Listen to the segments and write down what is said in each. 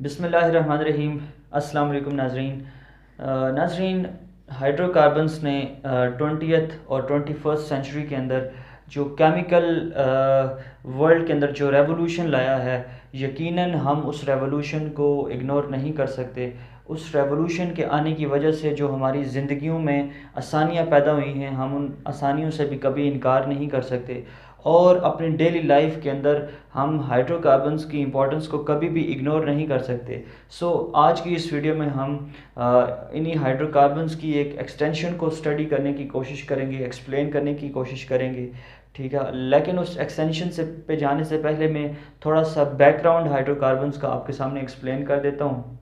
बिस्मिल्लाहिर्रहमानिर्रहीम। अस्सलाम वालेकुम नाजरीन। हाइड्रोकार्बन्स ने 20th और 21st सेंचुरी के अंदर जो केमिकल वर्ल्ड के अंदर जो रेवोल्यूशन लाया है, यकीनन हम उस रेवोल्यूशन को इग्नोर नहीं कर सकते। उस रेवोल्यूशन के आने की वजह से जो हमारी ज़िंदगियों में आसानियाँ पैदा हुई हैं, हम उन आसानियों से भी कभी इनकार नहीं कर सकते। और अपनी डेली लाइफ के अंदर हम हाइड्रोकार्बन्स की इम्पोर्टेंस को कभी भी इग्नोर नहीं कर सकते। आज की इस वीडियो में हम इन्हीं हाइड्रोकार्बन्स की एक एक्सटेंशन को स्टडी करने की कोशिश करेंगे, एक्सप्लेन करने की कोशिश करेंगे, ठीक है। लेकिन उस एक्सटेंशन से पे जाने से पहले मैं थोड़ा सा बैकग्राउंड हाइड्रोकार्बन्स का आपके सामने एक्सप्लेन कर देता हूँ।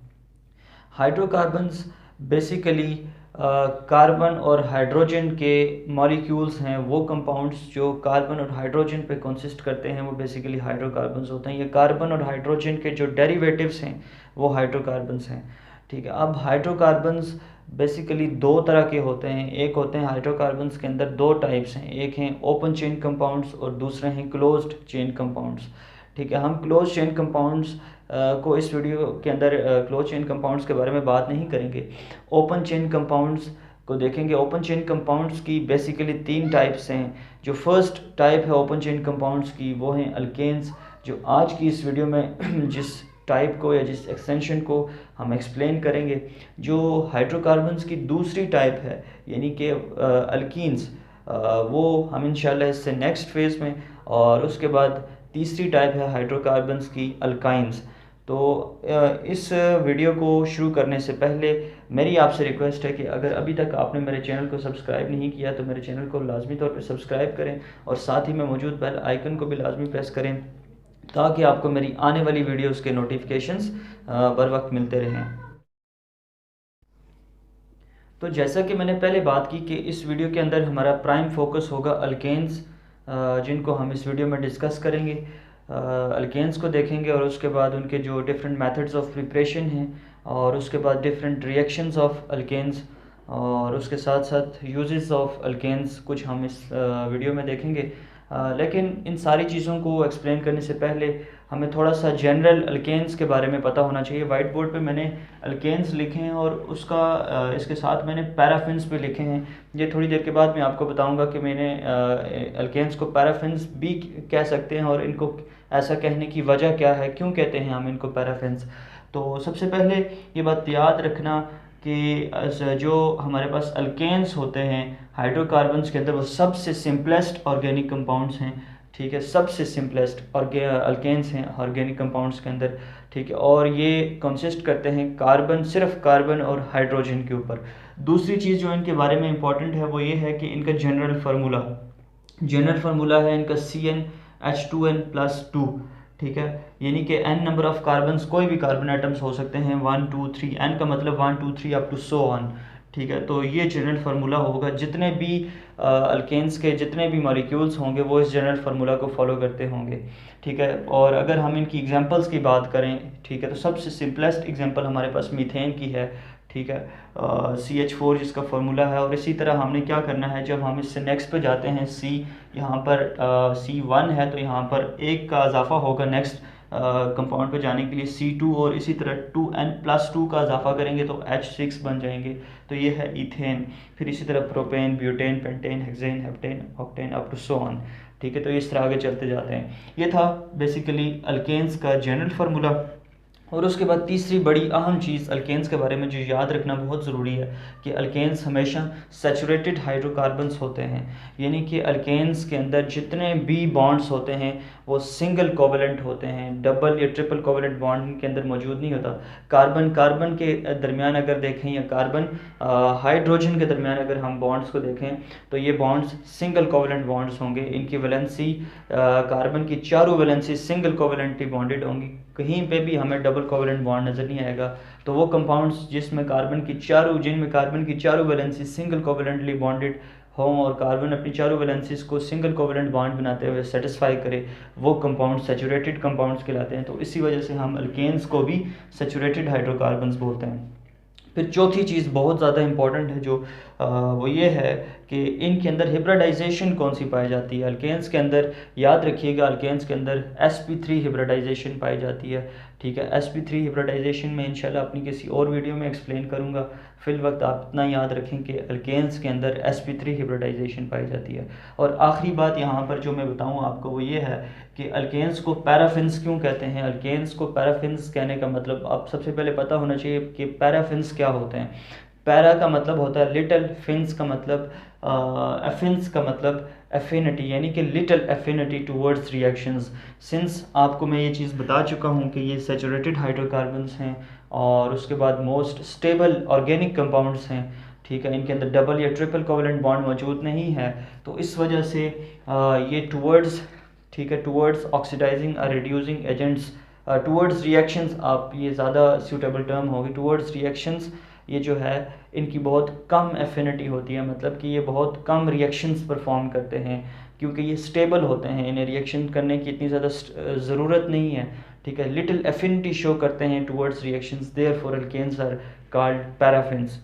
हाइड्रोकार्बन्स बेसिकली कार्बन और हाइड्रोजन के मॉलिक्यूल्स हैं। वो कंपाउंड्स जो कार्बन और हाइड्रोजन पे कंसिस्ट करते हैं वो बेसिकली हाइड्रोकार्बन्स होते हैं। ये कार्बन और हाइड्रोजन के जो डेरिवेटिव्स हैं वो हाइड्रोकार्बन्स हैं, ठीक है। अब हाइड्रोकार्बन्स बेसिकली दो तरह के होते हैं। एक होते हैं हाइड्रोकार्बन्स के अंदर दो टाइप्स हैं, एक हैं ओपन चेन कंपाउंड्स और दूसरे हैं क्लोज्ड चेन कंपाउंड्स, ठीक है। हम क्लोज चेन कंपाउंड्स को इस वीडियो के अंदर क्लोज चेन कंपाउंड्स के बारे में बात नहीं करेंगे, ओपन चेन कंपाउंड्स को देखेंगे। ओपन चेन कंपाउंड्स की बेसिकली तीन टाइप्स हैं। जो फर्स्ट टाइप है ओपन चेन कंपाउंड्स की वो हैं अल्केन्स, जो आज की इस वीडियो में जिस टाइप को या जिस एक्सटेंशन को हम एक्सप्लेन करेंगे। जो हाइड्रोकार्बन्स की दूसरी टाइप है यानी कि अल्कीन्स, वो हम इंशाल्लाह इससे नेक्स्ट फेज़ में, और उसके बाद तीसरी टाइप है हाइड्रोकार्बन्स की अल्काइंस। तो इस वीडियो को शुरू करने से पहले मेरी आपसे रिक्वेस्ट है कि अगर अभी तक आपने मेरे चैनल को सब्सक्राइब नहीं किया तो मेरे चैनल को लाजमी तौर पे सब्सक्राइब करें और साथ ही में मौजूद बेल आइकन को भी लाजमी प्रेस करें ताकि आपको मेरी आने वाली वीडियोस के नोटिफिकेशंस बर वक्त मिलते रहें। तो जैसा कि मैंने पहले बात की कि इस वीडियो के अंदर हमारा प्राइम फोकस होगा अल्केन्स, जिनको हम इस वीडियो में डिस्कस करेंगे। अल्केन्स को देखेंगे और उसके बाद उनके जो डिफरेंट मेथड्स ऑफ प्रिपरेशन हैं और उसके बाद डिफरेंट रिएक्शंस ऑफ अल्केन्स और उसके साथ साथ यूजेस ऑफ अल्केन्स कुछ हम इस वीडियो में देखेंगे। लेकिन इन सारी चीज़ों को एक्सप्लेन करने से पहले हमें थोड़ा सा जनरल अल्केन्स के बारे में पता होना चाहिए। वाइट बोर्ड पे मैंने अल्केन्स लिखे हैं और उसका इसके साथ मैंने पैराफिन्स भी लिखे हैं। ये थोड़ी देर के बाद मैं आपको बताऊंगा कि मैंने अल्केन्स को पैराफिन्स भी कह सकते हैं और इनको ऐसा कहने की वजह क्या है, क्यों कहते हैं हम इनको पैराफिन्स। तो सबसे पहले ये बात याद रखना कि जो हमारे पास अल्केन्स होते हैं हाइड्रोकार्बन्स के अंदर वो सबसे सिंपलेस्ट ऑर्गेनिक कंपाउंड्स हैं, ठीक है। सबसे सिंपलेस्ट अल्केन्स हैं ऑर्गेनिक कंपाउंड्स के अंदर, ठीक है। और ये कंसिस्ट करते हैं कार्बन, सिर्फ कार्बन और हाइड्रोजन के ऊपर। दूसरी चीज़ जो इनके बारे में इंपॉर्टेंट है वो ये है कि इनका जनरल फार्मूला है इनका CnH2n+2, ठीक है। यानी कि n नंबर ऑफ कार्बन्स, कोई भी कार्बन एटम्स हो सकते हैं 1 2 3, n का मतलब 1 2 3 अप टू सो ऑन, ठीक है। तो ये जनरल फार्मूला होगा। जितने भी अल्केन्स के जितने भी मॉलिक्यूल्स होंगे वो इस जनरल फार्मूला को फॉलो करते होंगे, ठीक है। और अगर हम इनकी एग्जांपल्स की बात करें, ठीक है, तो सबसे सिंपलेस्ट एग्जांपल हमारे पास मीथेन की है, ठीक है। CH4 जिसका फार्मूला है। और इसी तरह हमने क्या करना है, जब हम इससे नेक्स्ट पे जाते हैं यहाँ पर C1 है तो यहाँ पर एक का इजाफा होगा नेक्स्ट कंपाउंड पे जाने के लिए C2, और इसी तरह 2n+2 का इजाफा करेंगे तो H6 बन जाएंगे, तो ये है इथेन। फिर इसी तरह propane, butane, pentane, hexane, heptane, octane up to so on, ठीक है। तो इस तरह आगे चलते जाते हैं। ये था बेसिकली अल्केन्स का जनरल फार्मूला। और उसके बाद तीसरी बड़ी अहम चीज़ अल्केन्स के बारे में जो याद रखना बहुत ज़रूरी है कि अल्केन्स हमेशा सैचुरेटेड हाइड्रोकार्बन्स होते हैं। यानी कि अल्केन्स के अंदर जितने भी बॉन्ड्स होते हैं वो सिंगल कोवेलेंट होते हैं, डबल या ट्रिपल कोवेलेंट बॉन्ड के अंदर मौजूद नहीं होता। कार्बन कार्बन के दरमियान अगर देखें या कार्बन हाइड्रोजन के दरमियान अगर हम बॉन्ड्स को देखें तो ये बॉन्ड्स सिंगल कोवेलेंट बॉन्ड्स होंगे। इनकी वैलेंसी, कार्बन की चारों वैलेंसी सिंगल कोवेलेंटली बॉन्डेड होंगी, कहीं पे भी हमें डबल कोवेलेंट बॉन्ड नज़र नहीं आएगा। तो वो कंपाउंड्स जिनमें कार्बन की चारों वैलेंसी सिंगल कोवेलेंटली बॉन्डेड हों और कार्बन अपनी चारों वैलेंसीज को सिंगल कोवेलेंट बॉन्ड बनाते हुए सेटिस्फाई करे, वो कंपाउंड सैचुरेटेड कंपाउंड्स कहलाते हैं। तो इसी वजह से हम अल्केन्स को भी सैचुरेटेड हाइड्रोकार्बन्स बोलते हैं। फिर चौथी चीज़ बहुत ज़्यादा इंपॉर्टेंट है जो वो ये है कि इनके अंदर हिब्रिडाइजेशन कौन सी पाई जाती है। अल्केन्स के अंदर याद रखिएगा, अल्केन्स के अंदर sp3 हिब्रिडाइजेशन पाई जाती है, ठीक है। sp3 हिब्रिडाइजेशन में इंशाल्लाह अपनी किसी और वीडियो में एक्सप्लेन करूँगा। फिल वक्त आप इतना याद रखें कि अल्केन्स के अंदर sp3 हिब्रिडाइजेशन पाई जाती है। और आखिरी बात यहाँ पर जो मैं बताऊँ आपको वो ये है कि अल्केन्स को पैराफिन्स क्यों कहते हैं। अल्केन्स को पैराफिन्स कहने का मतलब आप सबसे पहले पता होना चाहिए कि पैराफिन्स क्या होते हैं। पैरा का मतलब होता है लिटिल, फिन्स का मतलब एफिन्स का मतलब एफिनिटी, यानी कि little affinity towards reactions. Since आपको मैं ये चीज़ बता चुका हूँ कि ये सैचुरेटेड हाइड्रोकार्बन्स हैं और उसके बाद मोस्ट स्टेबल ऑर्गेनिक कंपाउंड्स हैं, ठीक है, इनके अंदर डबल या ट्रिपल कोवेलेंट बॉन्ड मौजूद नहीं है, तो इस वजह से ये टूवर्ड्स, ठीक है, टूवर्ड्स ऑक्सीडाइजिंग और रिड्यूसिंग एजेंट्स, टूवर्ड्स रिएक्शंस, आप ये ज़्यादा सूटेबल टर्म होगी, टूवर्ड्स रिएक्शंस, ये जो है इनकी बहुत कम एफिनिटी होती है, मतलब कि ये बहुत कम रिएक्शंस परफॉर्म करते हैं क्योंकि ये स्टेबल होते हैं, इन्हें रिएक्शन करने की इतनी ज़्यादा ज़रूरत नहीं है, ठीक है, लिटिल एफिनिटी शो करते हैं towards reactions, therefore alkanes are called paraffins.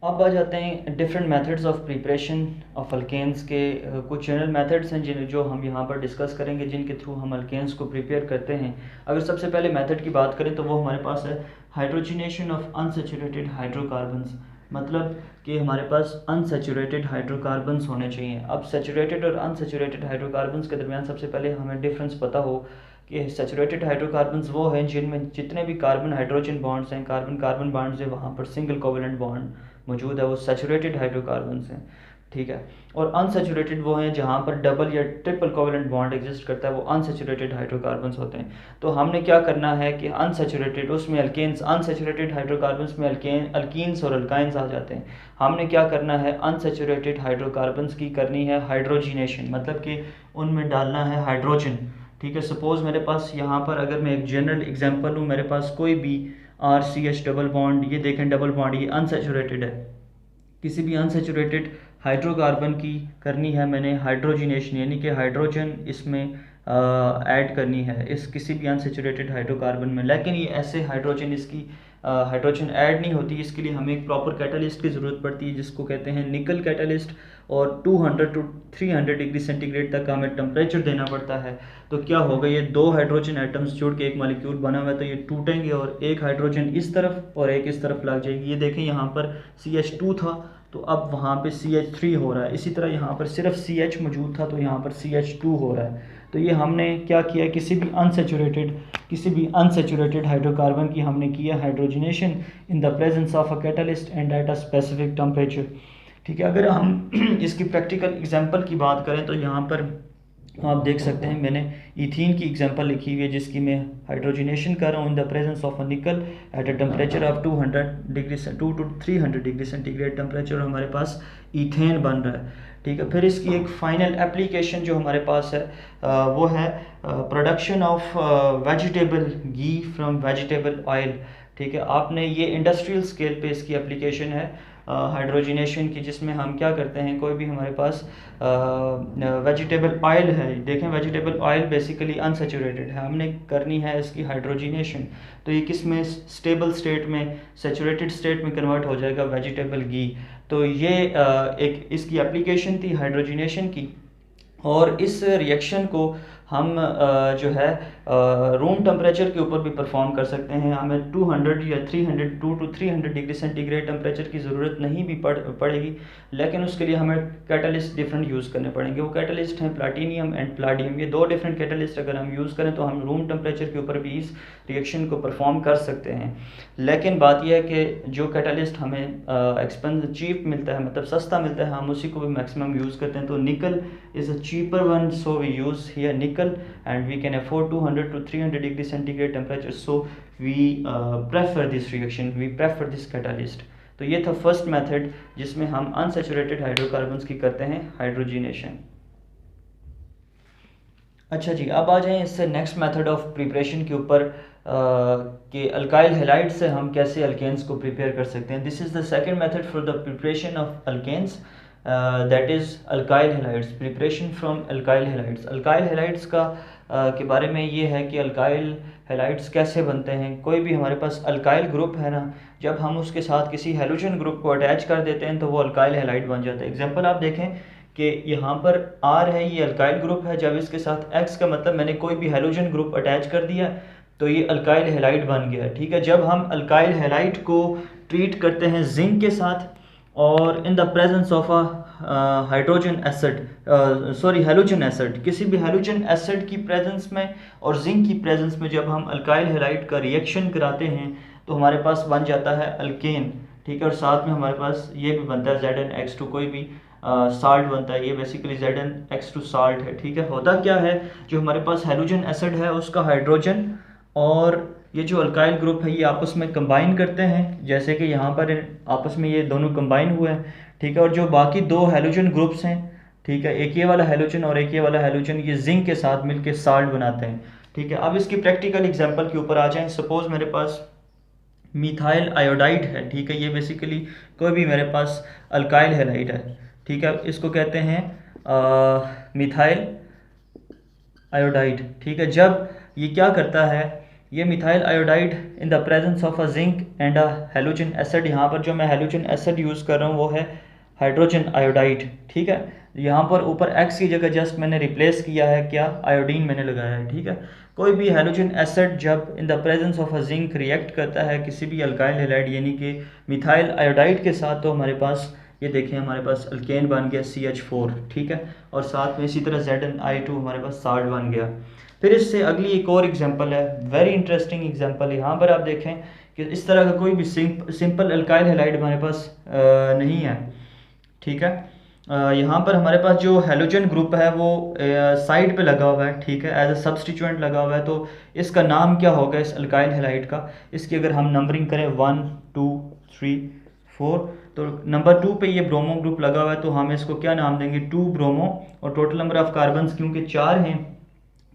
अब आ जाते हैं different methods of preparation of alkanes के। कुछ जनरल मेथड्स हैं जो हम यहाँ पर डिस्कस करेंगे जिनके थ्रू हम अल्केन्स को प्रिपेयर करते हैं। अगर सबसे पहले मेथड की बात करें तो वो हमारे पास है हाइड्रोजिनेशन ऑफ अनसैचुरेटेड हाइड्रोकार्बन्स, मतलब कि हमारे पास अनसैचुरेटेड हाइड्रोकार्बन्स होने चाहिए। अब सैचुरेटेड और अनसैचुरेटेड हाइड्रोकार्बन्स के दरमियान सबसे पहले हमें डिफरेंस पता हो कि सैचुरेटेड हाइड्रोकार्बन्स वो हैं जिनमें जितने भी कार्बन हाइड्रोजन बॉन्ड्स हैं, कार्बन कार्बन बॉन्ड्स हैं, वहाँ पर सिंगल कोवेलेंट बॉन्ड मौजूद है, वो सैचुरेटेड हाइड्रोकार्बन्स हैं, ठीक है। और अनसैचुरेटेड वो हैं जहाँ पर डबल या ट्रिपल कोवेलेंट बॉन्ड एग्जिस्ट करता है, वो अनसैचुरेटेड हाइड्रोकार्बन्स होते हैं। तो हमने क्या करना है कि अनसैचुरेटेड, उसमें अल्केन्स, अनसैचुरेटेड हाइड्रोकार्बन्स में अल्कीन्स और अल्काइंस आ जाते हैं। हमने क्या करना है, अनसैचुरेटेड हाइड्रोकार्बन्स की करनी है हाइड्रोजिनेशन, मतलब कि उनमें डालना है हाइड्रोजन, ठीक है। सपोज़ मेरे पास यहाँ पर अगर मैं एक जनरल एग्जांपल लूँ, मेरे पास कोई भी RCH डबल बॉन्ड, ये देखें डबल बॉन्ड, ये अनसैचुरेटेड है, किसी भी अनसैचुरेटेड हाइड्रोकार्बन की करनी है मैंने हाइड्रोजिनेशन, यानी कि हाइड्रोजन इसमें ऐड करनी है इस किसी भी अनसैचुरेटेड हाइड्रोकार्बन में, लेकिन ये ऐसे हाइड्रोजन इसकी हाइड्रोजन ऐड नहीं होती। इसके लिए हमें एक प्रॉपर कैटलिस्ट की ज़रूरत पड़ती है जिसको कहते हैं निकल कैटलिस्ट, और 200 to 300 डिग्री सेंटीग्रेड तक हमें टेम्परेचर देना पड़ता है। तो क्या होगा, ये दो हाइड्रोजन एटम्स जुड़ के एक मॉलिक्यूल बना हुआ है, तो ये टूटेंगे और एक हाइड्रोजन इस तरफ और एक इस तरफ लग जाएगी। ये देखें यहाँ पर CH2 था तो अब वहाँ पे CH3 हो रहा है, इसी तरह यहाँ पर सिर्फ CH मौजूद था तो यहाँ पर CH2 हो रहा है। तो ये हमने क्या किया, किसी भी अनसैचुरेटेड हाइड्रोकार्बन की हमने किया hydrogenation in the presence of a catalyst and at a specific temperature, ठीक है। अगर हम इसकी प्रैक्टिकल एग्जांपल की बात करें तो यहाँ पर आप देख सकते हैं मैंने इथीन की एग्जांपल लिखी हुई है जिसकी मैं हाइड्रोजनेशन कर रहा हूँ in the presence of a nickel at a temperature of 2 to 300 degree centigrade temperature, हमारे पास ईथेन बन रहा है, ठीक है। फिर इसकी एक फाइनल एप्लीकेशन जो हमारे पास है वो है production of vegetable ghee from vegetable oil, ठीक है। आपने ये इंडस्ट्रियल स्केल पे इसकी एप्लीकेशन है हाइड्रोजिनेशन की, जिसमें हम क्या करते हैं, कोई भी हमारे पास वेजिटेबल ऑयल है, देखें वेजिटेबल ऑयल बेसिकली अनसैचुरेटेड है, हमने करनी है इसकी हाइड्रोजिनेशन, तो ये किस में, स्टेबल स्टेट में, सैचुरेटेड स्टेट में कन्वर्ट हो जाएगा वेजिटेबल घी। तो ये एक इसकी एप्लीकेशन थी हाइड्रोजिनेशन की, और इस रिएक्शन को हम जो है रूम टेम्परेचर के ऊपर भी परफॉर्म कर सकते हैं। हमें 200 या 2 to 300 डिग्री सेंटीग्रेड टेम्परेचर की ज़रूरत नहीं भी पड़ेगी, लेकिन उसके लिए हमें कैटलिस्ट डिफरेंट यूज़ करने पड़ेंगे। वो कैटलिस्ट हैं प्लाटीनियम एंड प्लाडियम, ये दो डिफरेंट कैटलिस्ट अगर हम यूज़ करें तो हम रूम टेम्परेचर के ऊपर भी इस रिएक्शन को परफॉर्म कर सकते हैं। लेकिन बात यह है कि जो कैटलिस्ट हमें चीप मिलता है, मतलब सस्ता मिलता है, हम उसी को भी मैक्सिमम यूज़ करते हैं। तो nickel is a cheaper one, so we use here nickel and we can afford 200 to 300 degree centigrade temperature, so we prefer this reaction, we prefer this catalyst। तो ये था फर्स्ट मेथड जिसमें हम unsaturated hydrocarbons की करते हैं hydrogenation. अच्छा जी, अब आ जाएं इससे नेक्स्ट मेथड ऑफ प्रिपरेशन के ऊपर कि अल्काइल हैलाइड से हम कैसे अल्केन्स को प्रिपेयर कर सकते हैं। This is the second method for the preparation of alkanes, that is alkyl halides, preparation from alkyl halides. Alkyl halides का के बारे में ये है कि अल्काइल हैलाइड्स कैसे बनते हैं। कोई भी हमारे पास अल्काइल ग्रुप है ना, जब हम उसके साथ किसी हैलोजन ग्रुप को अटैच कर देते हैं तो वो अल्काइल हैलाइड बन जाता है। एग्जांपल आप देखें कि यहाँ पर R है, ये अल्काइल ग्रुप है, जब इसके साथ X का मतलब मैंने कोई भी हैलोजन ग्रुप अटैच कर दिया तो ये अल्काइल हैलाइड बन गया, ठीक है। जब हम अल्काइल हैलाइड को ट्रीट करते हैं जिंक के साथ और इन the presence of a hydrogen acid, sorry halogen acid, किसी भी हैलोजन एसिड की प्रेजेंस में और जिंक की प्रेजेंस में जब हम अल्काइल हैलाइड का रिएक्शन कराते हैं तो हमारे पास बन जाता है अल्केन, ठीक है। और साथ में हमारे पास ये भी बनता है ZnX2, कोई भी साल्ट बनता है, ये बेसिकली ZnX2 साल्ट है, ठीक है। होता क्या है, जो हमारे पास हैलोजन एसिड है उसका हाइड्रोजन और ये जो अल्काइल ग्रुप है ये आपस में कंबाइन करते हैं, जैसे कि यहाँ पर आपस में ये दोनों कंबाइन हुए हैं, ठीक है। और जो बाकी दो हैलोजन ग्रुप्स हैं, ठीक है, एक ये वाला हैलोजन और एक ये वाला हैलोजन, ये जिंक के साथ मिलकर साल्ट बनाते हैं, ठीक है। अब इसकी प्रैक्टिकल एग्जांपल के ऊपर आ जाएं। सपोज मेरे पास मिथाइल आयोडाइड है, ठीक है। ये बेसिकली कोई भी मेरे पास अल्काइल हैलाइड है, ठीक है, इसको कहते हैं मिथाइल आयोडाइड, ठीक है। जब ये क्या करता है, ये methyl iodide in the presence of a zinc and a halogen acid, यहाँ पर जो मैं हैलोजन एसिड यूज़ कर रहा हूँ वो है हाइड्रोजन आयोडाइड, ठीक है। यहाँ पर ऊपर X की जगह जस्ट मैंने रिप्लेस किया है क्या, आयोडीन मैंने लगाया है, ठीक है। कोई भी हैलोजन एसिड जब इन the presence of a zinc react करता है किसी भी अल्काइल हैलाइड यानी कि मिथाइल आयोडाइड के साथ, तो हमारे पास ये देखें हमारे पास अल्केन बन गया CH4, ठीक है। और साथ में इसी तरह ZnI2 हमारे पास साल्ट बन गया। फिर इससे अगली एक और एग्जांपल है, वेरी इंटरेस्टिंग एग्जांपल। यहाँ पर आप देखें कि इस तरह का कोई भी सिंपल अल्काइल हैलाइड हमारे पास नहीं है, ठीक है। यहाँ पर हमारे पास जो हैलोजन ग्रुप है वो साइड पे लगा हुआ है, ठीक है, एज अ सब्सटीट्यूएंट लगा हुआ है। तो इसका नाम क्या होगा इस अल्काइल हैलाइड का, इसकी अगर हम नंबरिंग करें 1 2 3 4, तो नंबर 2 पे ये ब्रोमो ग्रुप लगा हुआ है, तो हम इसको क्या नाम देंगे, 2 ब्रोमो। और टोटल नंबर ऑफ कार्बन्स क्योंकि 4 हैं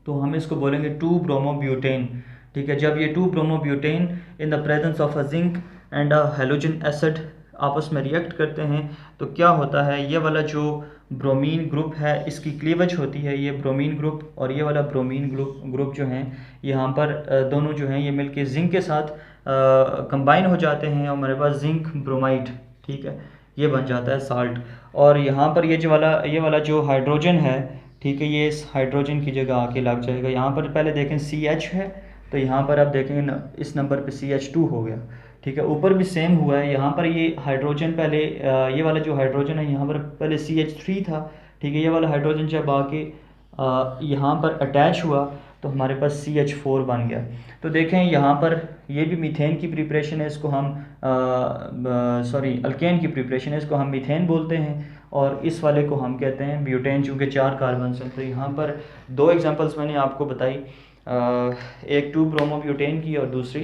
तो हम इसको बोलेंगे 2 ब्रोमो ब्यूटेन, ठीक है। जब ये 2 bromo butane in the presence of a zinc and a halogen acid आपस में रिएक्ट करते हैं तो क्या होता है, ये वाला जो ब्रोमीन ग्रुप है इसकी क्लीवेज होती है, ये ब्रोमीन ग्रुप और ये वाला ब्रोमीन ग्रुप जो हैं यहाँ पर दोनों जो हैं ये मिलके जिंक के साथ कंबाइन हो जाते हैं और हमारे पास जिंक ब्रोमाइड, ठीक है, ये बन जाता है साल्ट। और यहाँ पर ये वाला जो हाइड्रोजन है, ठीक है, ये इस हाइड्रोजन की जगह आके लग जाएगा। यहाँ पर पहले देखें CH है, तो यहाँ पर आप देखेंगे इस नंबर पे CH2 हो गया, ठीक है। ऊपर भी सेम हुआ है, यहाँ पर ये हाइड्रोजन पहले ये वाला जो हाइड्रोजन है यहाँ पर पहले CH3 था, ठीक है। ये वाला हाइड्रोजन जब आके यहाँ पर अटैच हुआ तो हमारे पास CH4 बन गया। तो देखें यहाँ पर ये भी मीथेन की प्रिपरेशन है, इसको हम सॉरी अल्केन की प्रिपरेशन है, इसको हम मीथेन बोलते हैं। और इस वाले को हम कहते हैं ब्यूटेन, चूँकि 4 कार्बन हैं। तो यहाँ पर 2 एग्जांपल्स मैंने आपको बताई, एक 2 ब्रोमो ब्यूटेन की और दूसरी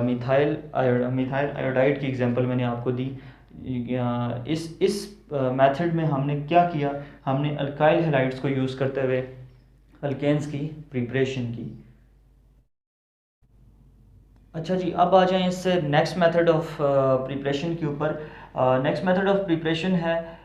मिथाइल आयोडाइड की एग्जांपल मैंने आपको दी। इस मेथड में हमने क्या किया, हमने अल्काइल हैलाइड्स को यूज़ करते हुए अल्केन्स की प्रिपरेशन की। अच्छा जी, अब आ जाएं इससे नेक्स्ट मेथड ऑफ प्रिपरेशन के ऊपर। नेक्स्ट मेथड ऑफ प्रिपरेशन है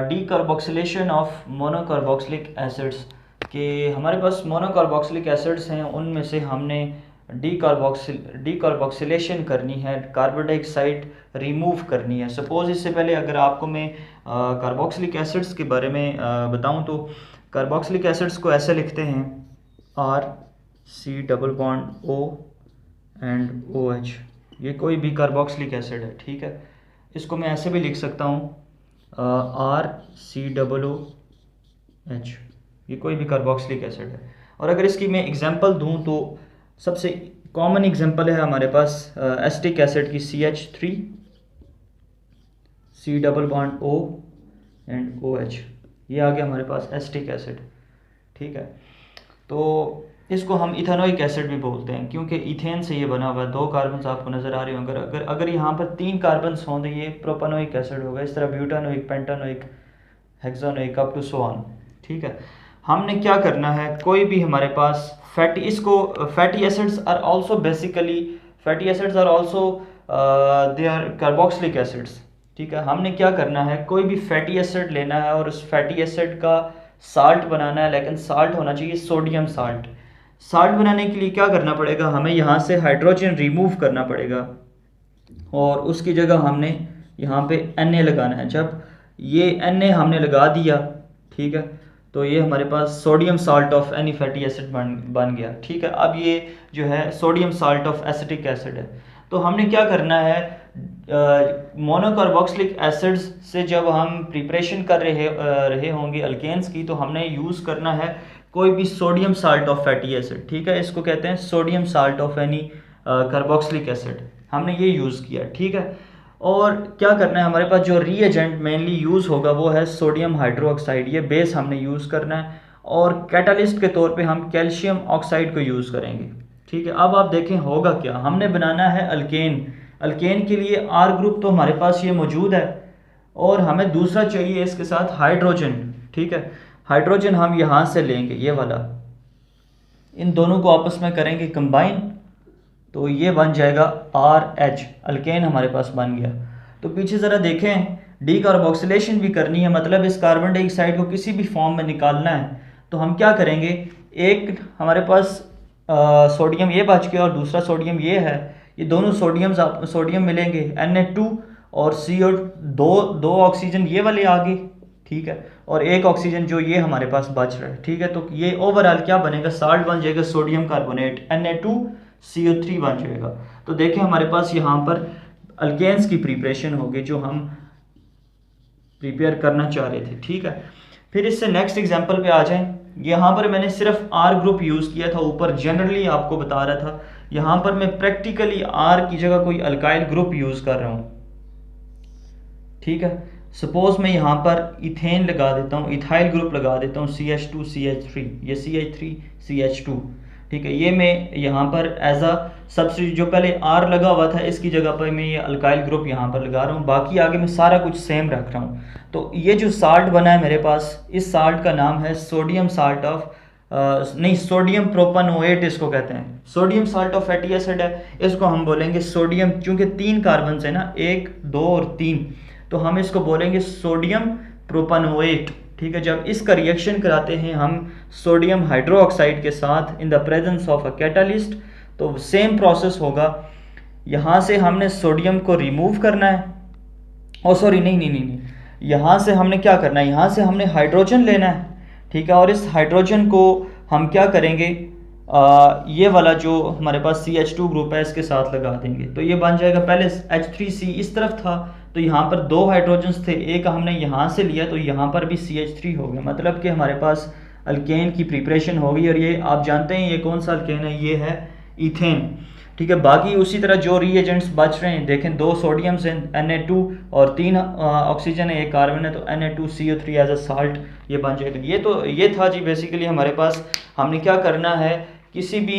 डीकार्बोक्सिलेशन ऑफ मोनोकार्बोक्सिलिक एसिड्स। कि हमारे पास मोनोकार्बोक्सिलिक एसिड्स हैं, उनमें से हमने डीकार्बोक्सिलेशन करनी है, कार्बन डाइऑक्साइड रिमूव करनी है। सपोज़ इससे पहले अगर आपको मैं कार्बोक्सिलिक एसिड्स के बारे में बताऊं तो कार्बोक्सिलिक एसिड्स को ऐसे लिखते हैं RC double bond O and OH। ये कोई भी कार्बोक्सिलिक एसिड है, ठीक है। इसको मैं ऐसे भी लिख सकता हूँ RCOOH, ये कोई भी कार्बोक्सिलिक एसिड है। और अगर इसकी मैं एग्जांपल दूं तो सबसे कॉमन एग्जांपल है हमारे पास एसिटिक एसिड की CH3 C double bond O and OH, ये आ गया हमारे पास एसिटिक एसिड, ठीक है। तो इसको हम इथेनोइक एसिड भी बोलते हैं क्योंकि इथेन से ये बना हुआ है। 2 कार्बन्स आपको नज़र आ रहे होंगे, अगर यहाँ पर 3 कार्बन्स हों तो ये प्रोपेनोइक एसिड होगा। इस तरह butanoic, pentanoic, hexanoic up to so on, ठीक है। हमने क्या करना है, कोई भी हमारे पास fatty acids are also basically fatty acids are also they are carboxylic acids, ठीक है। हमने क्या करना है, कोई भी फैटी एसिड लेना है और उस फैटी एसिड का साल्ट बनाना है, लेकिन साल्ट होना चाहिए सोडियम साल्ट। साल्ट बनाने के लिए क्या करना पड़ेगा, हमें यहाँ से हाइड्रोजन रिमूव करना पड़ेगा और उसकी जगह हमने यहाँ पे Na लगाना है। जब ये Na हमने लगा दिया, ठीक है, तो ये हमारे पास sodium salt of any fatty acid बन गया। ठीक है, अब ये जो है sodium salt of acetic acid है। तो हमने क्या करना है, मोनोकार्बोक्सिलिक एसिड्स से जब हम प्रिपरेशन कर रहे होंगे अल्केन्स की, तो हमने यूज़ करना है कोई भी sodium salt of fatty acid. ठीक है, इसको कहते हैं sodium salt of any carboxylic acid, हमने ये यूज़ किया। ठीक है, और क्या करना है, हमारे पास जो रीएजेंट मेनली यूज़ होगा वो है सोडियम हाइड्रोक्साइड, ये बेस हमने यूज़ करना है, और कैटालिस्ट के तौर पे हम कैल्शियम ऑक्साइड को यूज़ करेंगे। ठीक है, अब आप देखें होगा क्या, हमने बनाना है अल्केन। अल्केन के लिए आर ग्रुप तो हमारे पास ये मौजूद है, और हमें दूसरा चाहिए इसके साथ हाइड्रोजन। ठीक है, हाइड्रोजन हम यहाँ से लेंगे, ये वाला, इन दोनों को आपस में करेंगे कंबाइन, तो ये बन जाएगा RH, अल्केन हमारे पास बन गया। तो पीछे ज़रा देखें, डीकार्बोक्सिलेशन भी करनी है, मतलब इस कार्बन डाइऑक्साइड को किसी भी फॉर्म में निकालना है। तो हम क्या करेंगे, एक हमारे पास सोडियम ये बच गया और दूसरा सोडियम ये है, ये दोनों सोडियम मिलेंगे Na2 और CO, दो ऑक्सीजन ये वाले आ गए। ठीक है, और एक ऑक्सीजन जो ये हमारे पास बच रहा है। ठीक है, तो ये ओवरऑल क्या बनेगा, साल्ट बन जाएगा सोडियम कार्बोनेट, Na2CO3 बन जाएगा। तो देखें हमारे पास यहाँ पर अल्केन्स की प्रिपरेशन होगी जो हम प्रिपेयर करना चाह रहे थे। ठीक है, फिर इससे नेक्स्ट एग्जांपल पे आ जाएं। यहाँ पर मैंने सिर्फ R ग्रुप यूज़ किया था, ऊपर जनरली आपको बता रहा था, यहाँ पर मैं प्रैक्टिकली R की जगह कोई अल्काइल ग्रुप यूज़ कर रहा हूँ। ठीक है, सपोज मैं यहाँ पर इथेन लगा देता हूँ, इथाइल ग्रुप लगा देता हूँ, CH2CH3, ये CH3CH2। ठीक है, ये मैं यहाँ पर एज अ सब्स्टिट्यूट, जो पहले R लगा हुआ था इसकी जगह पर मैं ये अल्काइल ग्रुप यहाँ पर लगा रहा हूँ, बाकी आगे मैं सारा कुछ सेम रख रहा हूँ। तो ये जो साल्ट बना है मेरे पास, इस साल्ट का नाम है sodium salt of sodium propanoate इसको कहते हैं। Sodium salt of fatty acid है, इसको हम बोलेंगे सोडियम, क्योंकि 3 कार्बन है ना, 1, 2 और 3, तो हम इसको बोलेंगे सोडियम प्रोपेनोएट। ठीक है, जब इसका रिएक्शन कराते हैं हम सोडियम हाइड्रोक्साइड के साथ इन the presence of a catalyst, तो सेम प्रोसेस होगा। यहाँ से हमने सोडियम को रिमूव करना है, नहीं, यहाँ से हमने क्या करना है, यहाँ से हमने हाइड्रोजन लेना है। ठीक है, और इस हाइड्रोजन को हम क्या करेंगे, ये वाला जो हमारे पास CH2 ग्रुप है इसके साथ लगा देंगे, तो ये बन जाएगा, पहले H3C इस तरफ था, तो यहाँ पर 2 हाइड्रोजन्स थे, एक हमने यहाँ से लिया, तो यहाँ पर भी CH3 हो गया, मतलब कि हमारे पास अल्केन की प्रिपरेशन होगी। और ये आप जानते हैं ये कौन सा अल्केन है, ये है इथेन। ठीक है, बाकी उसी तरह जो रीएजेंट्स बच रहे हैं, देखें 2 सोडियम्स हैं Na2 और 3 ऑक्सीजन है, 1 कार्बन है, तो Na2CO3 एज अ साल्ट ये बन जाएगा। ये था जी बेसिकली हमारे पास। हमने क्या करना है, किसी भी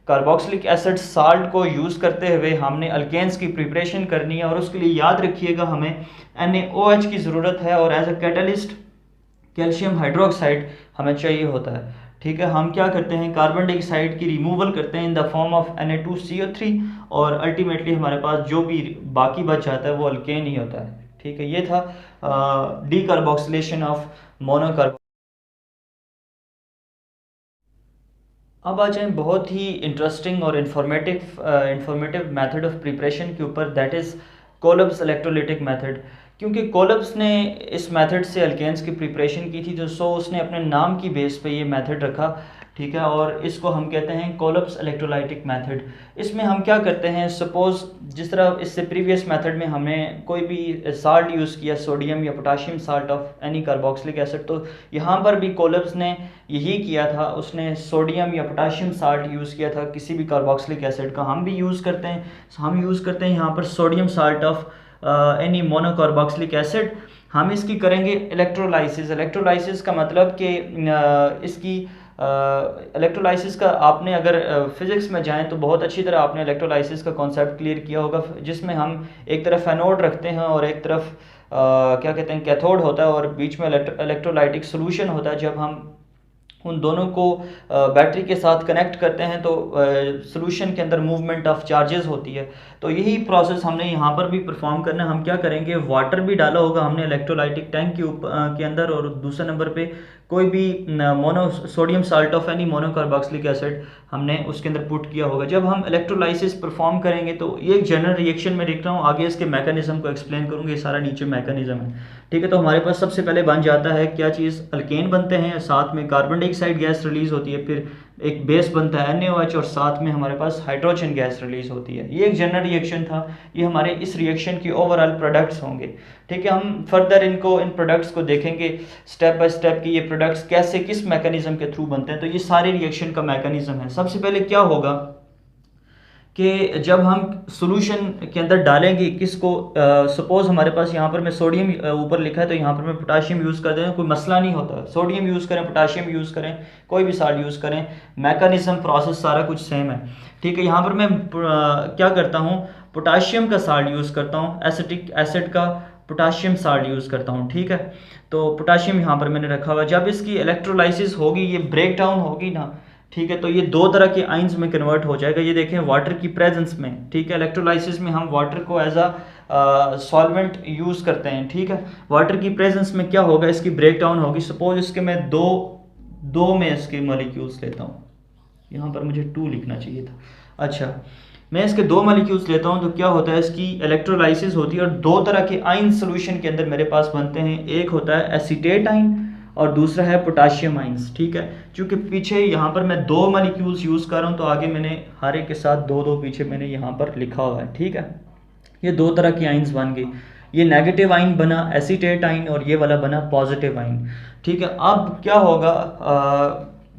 कार्बोक्सिलिक एसिड साल्ट को यूज़ करते हुए हमने अल्केन्स की प्रिपरेशन करनी है, और उसके लिए याद रखिएगा हमें NaOH की ज़रूरत है, और as a catalyst calcium hydroxide हमें चाहिए होता है। ठीक है, हम क्या करते हैं, कार्बन डाइऑक्साइड की रिमूवल करते हैं in the form of Na2CO3, और अल्टीमेटली हमारे पास जो भी बाकी बच जाता है वो अल्केन ही होता है। ठीक है, ये था डीकार्बोक्सिलेशन ऑफ मोनोकार्ब। अब आ जाएं बहुत ही इंटरेस्टिंग और इंफॉर्मेटिव मेथड ऑफ प्रिपरेशन के ऊपर, दैट इज़ कोलब्स इलेक्ट्रोलिटिक मेथड। क्योंकि कोलब्स ने इस मेथड से अल्केन्स की प्रिपरेशन की थी, तो उसने अपने नाम की बेस पे ये मेथड रखा। ठीक है, और इसको हम कहते हैं कोलब्स इलेक्ट्रोलाइटिक मेथड। इसमें हम क्या करते हैं, सपोज़ जिस तरह इससे प्रीवियस मेथड में हमने कोई भी साल्ट यूज़ किया, सोडियम या potassium salt of any carboxylic acid, तो यहाँ पर भी कोलब्स ने यही किया था, उसने सोडियम या पोटाशियम साल्ट यूज़ किया था किसी भी कार्बोक्सिलिक एसिड का। हम भी यूज़ करते हैं, यहाँ पर sodium salt of any monocarboxylic acid. हम इसकी करेंगे इलेक्ट्रोलाइसिस का मतलब कि इसकी इलेक्ट्रोलाइसिस का आपने अगर फिज़िक्स में जाएं तो बहुत अच्छी तरह आपने इलेक्ट्रोलाइसिस का कॉन्सेप्ट क्लियर किया होगा, जिसमें हम एक तरफ एनोड रखते हैं और एक तरफ क्या कहते हैं कैथोड होता है, और बीच में इलेक्ट्रोलाइटिक सोल्यूशन होता है। जब हम उन दोनों को बैटरी के साथ कनेक्ट करते हैं तो सॉल्यूशन के अंदर मूवमेंट ऑफ चार्जेस होती है। तो यही प्रोसेस हमने यहाँ पर भी परफॉर्म करना है। हम क्या करेंगे, वाटर भी डाला होगा हमने इलेक्ट्रोलाइटिक टैंक के अंदर, और दूसरे नंबर पे कोई भी mono sodium salt of any monocarboxylic acid हमने उसके अंदर पुट किया होगा। जब हम इलेक्ट्रोलाइसिस परफॉर्म करेंगे तो ये एक जनरल रिएक्शन में लिख रहा हूँ, आगे इसके मैकेनिज्म को एक्सप्लेन करूँगा, ये सारा नीचे मैकेनिज्म है, ठीक है। तो हमारे पास सबसे पहले बन जाता है क्या चीज़, अल्केन बनते हैं, साथ में कार्बन डाइऑक्साइड गैस रिलीज होती है, फिर एक बेस बनता है NaOH, और साथ में हमारे पास हाइड्रोजन गैस रिलीज होती है। ये एक जनरल रिएक्शन था, ये हमारे इस रिएक्शन की ओवरऑल प्रोडक्ट्स होंगे, ठीक है। हम फर्दर इन प्रोडक्ट्स को देखेंगे स्टेप बाय स्टेप कि ये प्रोडक्ट्स कैसे किस मैकेनिज्म के थ्रू बनते हैं। तो ये सारे रिएक्शन का मैकेनिज्म है। सबसे पहले क्या होगा कि जब हम सॉल्यूशन के अंदर डालेंगे किसको, सपोज हमारे पास यहाँ पर मैं सोडियम ऊपर लिखा है, तो यहाँ पर मैं पोटाशियम यूज़ कर दें, कोई मसला नहीं होता, सोडियम यूज़ करें, पोटाशियम यूज़ करें, कोई भी साल्ट यूज़ करें, मैकेनिज्म प्रोसेस सारा कुछ सेम है, ठीक है। यहाँ पर मैं क्या करता हूँ, पोटाशियम का साल्ट यूज़ करता हूँ, एसिटिक एसिड का पोटाशियम साल्ट यूज़ करता हूँ, ठीक है। तो पोटाशियम यहाँ पर मैंने रखा हुआ, जब इसकी इलेक्ट्रोलाइसिस होगी, ये ब्रेक डाउन होगी ना, ठीक है, तो ये दो तरह के आइंस में कन्वर्ट हो जाएगा। ये देखें वाटर की प्रेजेंस में, ठीक है, इलेक्ट्रोलाइसिस में हम वाटर को एज अ सॉल्वेंट यूज़ करते हैं, ठीक है। वाटर की प्रेजेंस में क्या होगा, इसकी ब्रेक डाउन होगी। सपोज इसके मैं दो में इसके मॉलिक्यूल्स लेता हूँ, यहाँ पर मुझे 2 लिखना चाहिए था, अच्छा, मैं इसके 2 मॉलिक्यूल्स लेता हूँ, तो क्या होता है, इसकी इलेक्ट्रोलाइसिस होती है और 2 तरह के आइन सोल्यूशन के अंदर मेरे पास बनते हैं। एक होता है एसीटेट आइन और दूसरा है पोटाशियम आइंस, ठीक है। क्योंकि पीछे यहाँ पर मैं 2 मॉलिक्यूल्स यूज़ कर रहा हूँ, तो आगे मैंने हर एक के साथ 2 पीछे मैंने यहाँ पर लिखा हुआ है, ठीक है। ये 2 तरह की आइंस बन गई, ये नेगेटिव आइन बना एसीटेट आइन और ये वाला बना पॉजिटिव आइन, ठीक है। अब क्या होगा,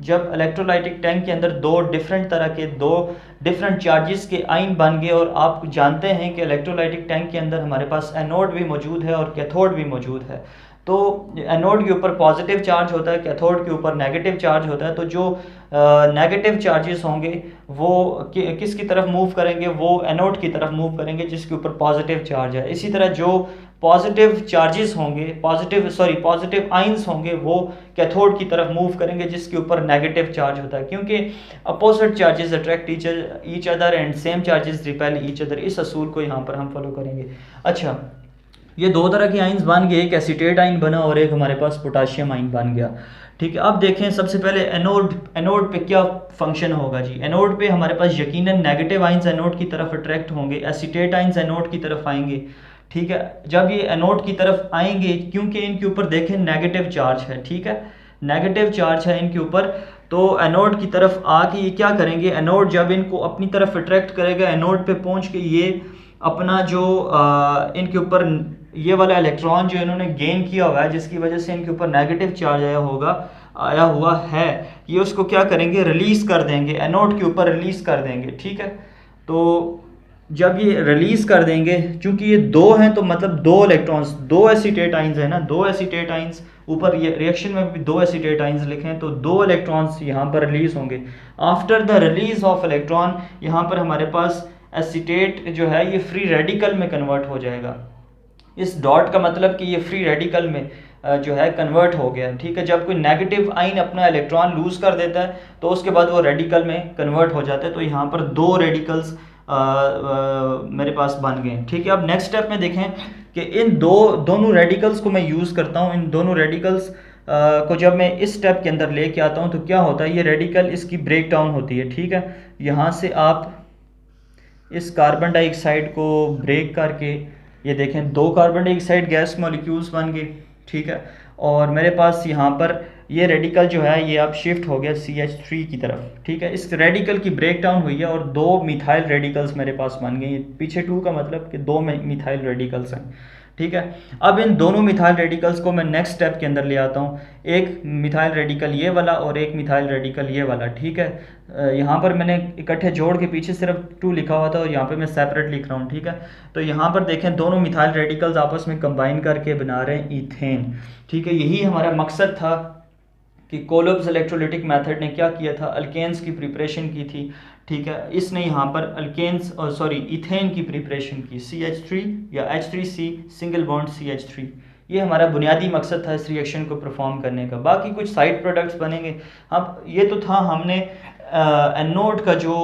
जब इलेक्ट्रोलाइटिक टैंक के अंदर 2 डिफरेंट तरह के 2 डिफरेंट चार्जेस के आइन बन गए, और आप जानते हैं कि इलेक्ट्रोलाइटिक टैंक के अंदर हमारे पास एनोड भी मौजूद है और कैथोड भी मौजूद है। तो एनोड के ऊपर पॉजिटिव चार्ज होता है, कैथोड के ऊपर नेगेटिव चार्ज होता है। तो जो नेगेटिव चार्जेस होंगे वो किसकी तरफ मूव करेंगे, वो एनोड की तरफ मूव करेंगे जिसके ऊपर पॉजिटिव चार्ज है। इसी तरह जो पॉजिटिव चार्जेस होंगे, पॉजिटिव आइंस होंगे, वो कैथोड की तरफ मूव करेंगे जिसके ऊपर नेगेटिव चार्ज होता है, क्योंकि opposite charges attract each other and same charges repel each other. इस असूल को यहाँ पर हम फॉलो करेंगे। अच्छा, ये 2 तरह के आइंस बन गए, एक एसीटेट आइन बना और एक हमारे पास पोटाशियम आइन बन गया, ठीक है। अब देखें सबसे पहले एनोड पे क्या फंक्शन होगा जी। एनोड पे हमारे पास यकीनन नेगेटिव आइंस एनोड की तरफ अट्रैक्ट होंगे, एसीटेट आइंस एनोड की तरफ आएंगे, ठीक है। जब ये एनोड की तरफ आएंगे, क्योंकि इनके ऊपर देखें नेगेटिव चार्ज है, ठीक है, नेगेटिव चार्ज है इनके ऊपर, तो एनोड की तरफ आके ये क्या करेंगे, एनोड जब इनको अपनी तरफ अट्रैक्ट करेगा, एनोड पे पहुंच के ये अपना जो इनके ऊपर ये वाला इलेक्ट्रॉन जो इन्होंने गेन किया हुआ है, जिसकी वजह से इनके ऊपर नेगेटिव चार्ज आया हुआ है, ये उसको क्या करेंगे, रिलीज कर देंगे, एनोड के ऊपर रिलीज कर देंगे, ठीक है। तो जब ये रिलीज कर देंगे, चूंकि ये 2 हैं, तो मतलब 2 इलेक्ट्रॉन्स, 2 एसीटेट आइंस है ना, 2 एसीटेट आइंस, ऊपर ये रिएक्शन में भी 2 एसीटेट आइंस लिखे, तो 2 इलेक्ट्रॉन्स यहाँ पर रिलीज होंगे। After the release of electron, यहाँ पर हमारे पास एसीटेट जो है ये फ्री रेडिकल में कन्वर्ट हो जाएगा। इस डॉट का मतलब कि ये फ्री रेडिकल में जो है कन्वर्ट हो गया, ठीक है। जब कोई नेगेटिव आइन अपना इलेक्ट्रॉन लूज कर देता है तो उसके बाद वो रेडिकल में कन्वर्ट हो जाता है। तो यहाँ पर 2 रेडिकल्स मेरे पास बन गए, ठीक है। अब नेक्स्ट स्टेप में देखें कि इन दोनों रेडिकल्स को मैं यूज़ करता हूँ। इन दोनों रेडिकल्स को जब मैं इस स्टेप के अंदर लेके आता हूँ तो क्या होता है, ये रेडिकल इसकी ब्रेक डाउन होती है, ठीक है। यहाँ से आप इस कार्बन डाइऑक्साइड को ब्रेक करके ये देखें 2 कार्बन डाइऑक्साइड गैस मॉलिक्यूल्स बन गए, ठीक है। और मेरे पास यहाँ पर ये रेडिकल जो है ये अब शिफ्ट हो गया CH3 की तरफ, ठीक है। इस रेडिकल की ब्रेक डाउन हुई है और 2 मिथाइल रेडिकल्स मेरे पास बन गए। पीछे 2 का मतलब कि 2 मिथाइल रेडिकल्स हैं, ठीक है। अब इन दोनों मिथाइल रेडिकल्स को मैं नेक्स्ट स्टेप के अंदर ले आता हूँ, एक मिथाइल रेडिकल ये वाला और एक मिथाइल रेडिकल ये वाला, ठीक है। यहाँ पर मैंने इकट्ठे जोड़ के पीछे सिर्फ 2 लिखा हुआ था और यहाँ पे मैं सेपरेट लिख रहा हूँ, ठीक है। तो यहाँ पर देखें दोनों मिथाइल रेडिकल्स आपस में कंबाइन करके बना रहे हैं ईथेन, ठीक है। यही हमारा मकसद था कि कोलोब्स इलेक्ट्रोलिटिक मेथड ने क्या किया था, अल्केन्स की प्रिपरेशन की थी, ठीक है। इसने यहाँ पर इथेन की प्रिपरेशन की, CH3 या H3C सिंगल बॉन्ड CH3। ये हमारा बुनियादी मकसद था इस रिएक्शन को परफॉर्म करने का। बाकी कुछ साइड प्रोडक्ट्स बनेंगे। अब ये तो था हमने एनोड का जो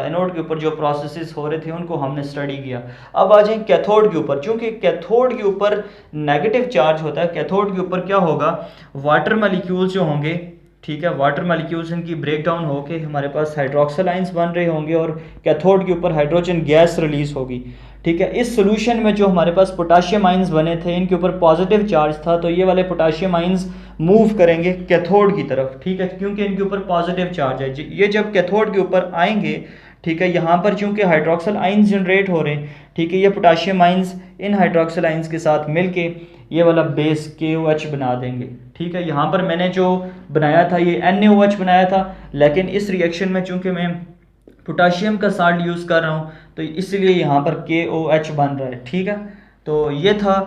एनोड के ऊपर जो प्रोसेसेस हो रहे थे उनको हमने स्टडी किया। अब आ जाए कैथोड के ऊपर। चूंकि कैथोड के ऊपर नेगेटिव चार्ज होता है, कैथोड के ऊपर क्या होगा, वाटर मॉलिक्यूल्स जो होंगे, ठीक है, वाटर मॉलिक्यूल्स इनकी ब्रेक डाउन होके हमारे पास हाइड्रोक्सिल आयंस बन रहे होंगे और कैथोड के ऊपर हाइड्रोजन गैस रिलीज होगी। ठीक है, इस सोल्यूशन में जो हमारे पास पोटाशियम आयंस बने थे इनके ऊपर पॉजिटिव चार्ज था, तो ये वाले पोटाशियम आयंस मूव करेंगे कैथोड की तरफ। ठीक है, क्योंकि इनके ऊपर पॉजिटिव चार्ज है। ये जब कैथोड के ऊपर आएंगे, ठीक है, यहाँ पर चूंकि हाइड्रोक्सिल आयंस जनरेट हो रहे हैं, ठीक है, ये potassium ions in hydroxyl ions के साथ मिलके ये वाला बेस KOH बना देंगे। ठीक है, यहाँ पर मैंने जो बनाया था ये NaOH बनाया था, लेकिन इस रिएक्शन में चूंकि मैं पोटाशियम का साल्ट यूज़ कर रहा हूँ तो इसलिए यहाँ पर KOH बन रहा है। ठीक है, तो ये था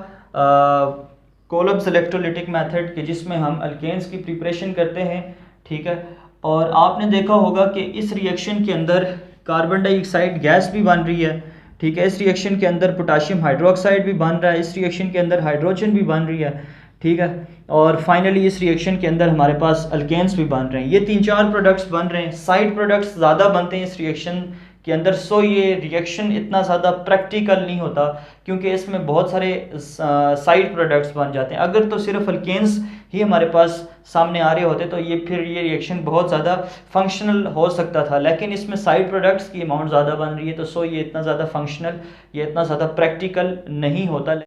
कोलब्स इलेक्ट्रोलिटिक मेथड के जिसमें हम अल्केन्स की प्रिपरेशन करते हैं। ठीक है, और आपने देखा होगा कि इस रिएक्शन के अंदर कार्बन डाइऑक्साइड गैस भी बन रही है। ठीक है, इस रिएक्शन के अंदर पोटाशियम हाइड्रोक्साइड भी बन रहा है, इस रिएक्शन के अंदर हाइड्रोजन भी बन रही है। ठीक है, और फाइनली इस रिएक्शन के अंदर हमारे पास अल्केन्स भी बन रहे हैं। ये 3-4 प्रोडक्ट्स बन रहे हैं, साइड प्रोडक्ट्स ज़्यादा बनते हैं इस रिएक्शन के अंदर। सो ये रिएक्शन इतना ज़्यादा प्रैक्टिकल नहीं होता क्योंकि इसमें बहुत सारे साइड प्रोडक्ट्स बन जाते हैं। अगर तो सिर्फ अल्केन्स ही हमारे पास सामने आ रहे होते तो ये फिर ये रिएक्शन बहुत ज़्यादा फंक्शनल हो सकता था, लेकिन इसमें साइड प्रोडक्ट्स की अमाउंट ज़्यादा बन रही है, तो सो ये इतना ज़्यादा फंक्शनल, ये इतना ज़्यादा प्रैक्टिकल नहीं होता।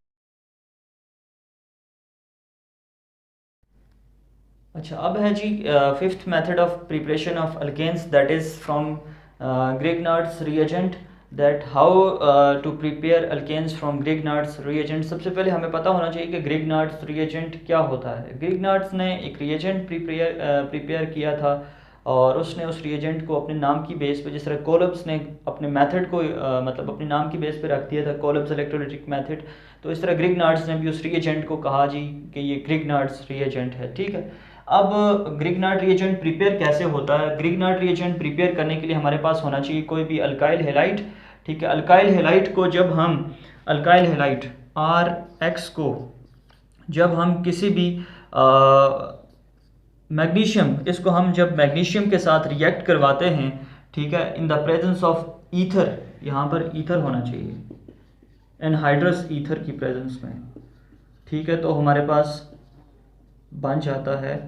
अच्छा, अब है जी fifth method of preparation of alkanes, that is from Grignard's reagent. That how to prepare alkanes from Grignard's reagent. सबसे पहले हमें पता होना चाहिए कि ग्रिग्नार्ड्स रिएजेंट क्या होता है। ग्रिग्नार्ड्स ने एक रिएजेंट प्रिपेयर किया था और उसने उस रिएजेंट को अपने नाम की बेस पे, जिस तरह कोलब्स ने अपने मेथड को मतलब अपने नाम की बेस पे रख दिया था, कोलब्स इलेक्ट्रोलिटिक मेथड, तो इस तरह ग्रिग्नार्ड्स ने भी उस रिएजेंट को कहा जी कि ये ग्रिग्नार्ड्स रिएजेंट है। ठीक है, अब ग्रिग्नार्ड रिएजेंट प्रिपेयर कैसे होता है। ग्रिग्नार्ड रिएजेंट प्रिपेयर करने के लिए हमारे पास होना चाहिए कोई भी अल्काइल हैलाइड। ठीक है, अल्काइल हैलाइड को जब हम अल्काइल हैलाइड RX को जब हम किसी भी मैग्नीशियम, इसको हम जब मैग्नीशियम के साथ रिएक्ट करवाते हैं, ठीक है, इन द प्रेजेंस ऑफ ईथर, यहाँ पर ईथर होना चाहिए, एनहाइड्रस ईथर की प्रेजेंस में, ठीक है, तो हमारे पास बन जाता है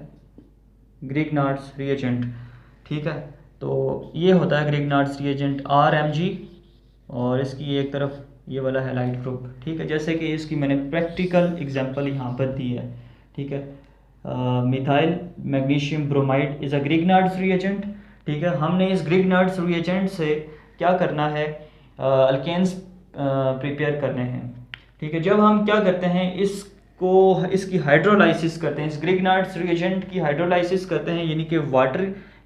ग्रिग्नार्ड्स रिएजेंट। ठीक है, तो ये होता है ग्रिग्नार्ड्स रिएजेंट RMG और इसकी एक तरफ ये वाला हैलाइड ग्रुप। ठीक है, जैसे कि इसकी मैंने प्रैक्टिकल एग्जांपल यहाँ पर दी है। ठीक है, methyl magnesium bromide is a Grignard's reagent. ठीक है, हमने इस ग्रिग्नार्ड्स रिएजेंट से क्या करना है, अल्केन्स प्रिपेयर करने हैं। ठीक है, जब हम क्या करते हैं, इसकी हाइड्रोलाइसिस करते हैं, इस ग्रिग्नार्ड्स रिएजेंट की हाइड्रोलाइसिस करते हैं, यानी कि वाटर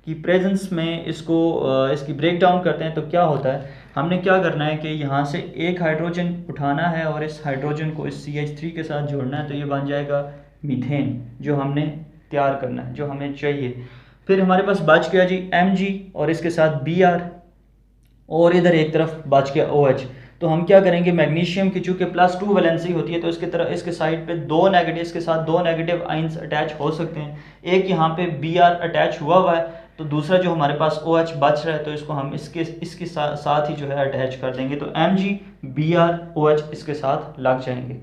की प्रेजेंस में इसकी ब्रेक डाउन करते हैं। तो क्या होता है, हमने क्या करना है कि यहाँ से एक हाइड्रोजन उठाना है और इस हाइड्रोजन को इस CH3 के साथ जोड़ना है, तो ये बन जाएगा मीथेन, जो हमने तैयार करना है, जो हमें चाहिए। फिर हमारे पास बच गया जी Mg और इसके साथ Br और इधर एक तरफ बच गया OH। तो हम क्या करेंगे, मैग्नीशियम की चूँकि +2 वैलेंसी होती है तो इसके साइड पे दो नेगेटिव के साथ दो नेगेटिव आइंस अटैच हो सकते हैं। एक यहाँ पे Br अटैच हुआ है, तो दूसरा जो हमारे पास OH बच रहा है तो इसको हम इसके साथ ही जो है अटैच कर देंगे, तो Mg Br OH इसके साथ लग जाएंगे।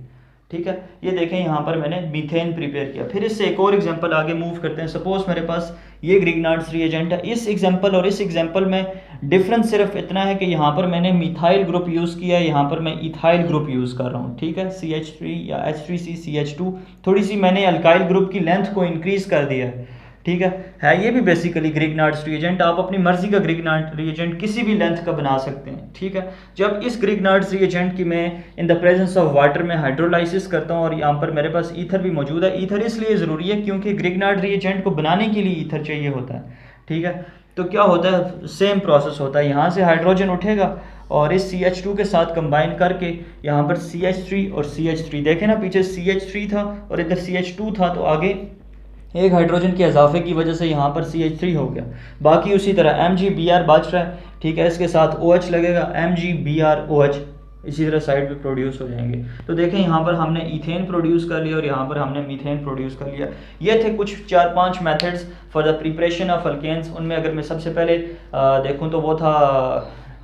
ठीक है, ये देखें यहाँ पर मैंने मीथेन प्रिपेयर किया। फिर इससे एक और एग्जांपल आगे मूव करते हैं। सपोज मेरे पास ये ग्रिग्नार्ड्स रिएजेंट है। इस एग्जांपल और इस एग्जांपल में डिफरेंस सिर्फ इतना है कि यहाँ पर मैंने मिथाइल ग्रुप यूज़ किया है, यहाँ पर मैं इथाइल ग्रुप यूज़ कर रहा हूँ। ठीक है, CH3 या H3CCH2, थोड़ी सी मैंने अल्काइल ग्रुप की लेंथ को इंक्रीज़ कर दिया है। ठीक है ये भी बेसिकली ग्रिग्नार्ड्स रिएजेंट, आप अपनी मर्जी का ग्रिग्नार्ड रिएजेंट किसी भी लेंथ का बना सकते हैं। ठीक है, जब इस ग्रिग्नार्ड्स रिएजेंट की मैं इन द प्रेजेंस ऑफ वाटर में हाइड्रोलाइसिस करता हूँ और यहाँ पर मेरे पास ईथर भी मौजूद है। ईथर इसलिए ज़रूरी है क्योंकि ग्रिग्नार्ड रिएजेंट को बनाने के लिए ईथर चाहिए होता है। ठीक है, तो क्या होता है, सेम प्रोसेस होता है, यहाँ से हाइड्रोजन उठेगा और इस CH2 के साथ कंबाइन करके यहाँ पर CH3 और CH3, देखें ना पीछे CH3 था और इधर CH2 था, तो आगे एक हाइड्रोजन के इजाफे की वजह से यहाँ पर CH3 हो गया। बाकी उसी तरह Mg Br बच रहा है। ठीक है, इसके साथ OH लगेगा, Mg Br OH इसी तरह साइड पे प्रोड्यूस हो जाएंगे। तो देखें यहाँ पर हमने इथेन प्रोड्यूस कर लिया और यहाँ पर हमने मीथेन प्रोड्यूस कर लिया। ये थे कुछ 4-5 methods for the preparation of alkanes. उनमें अगर मैं सबसे पहले देखूँ तो वो था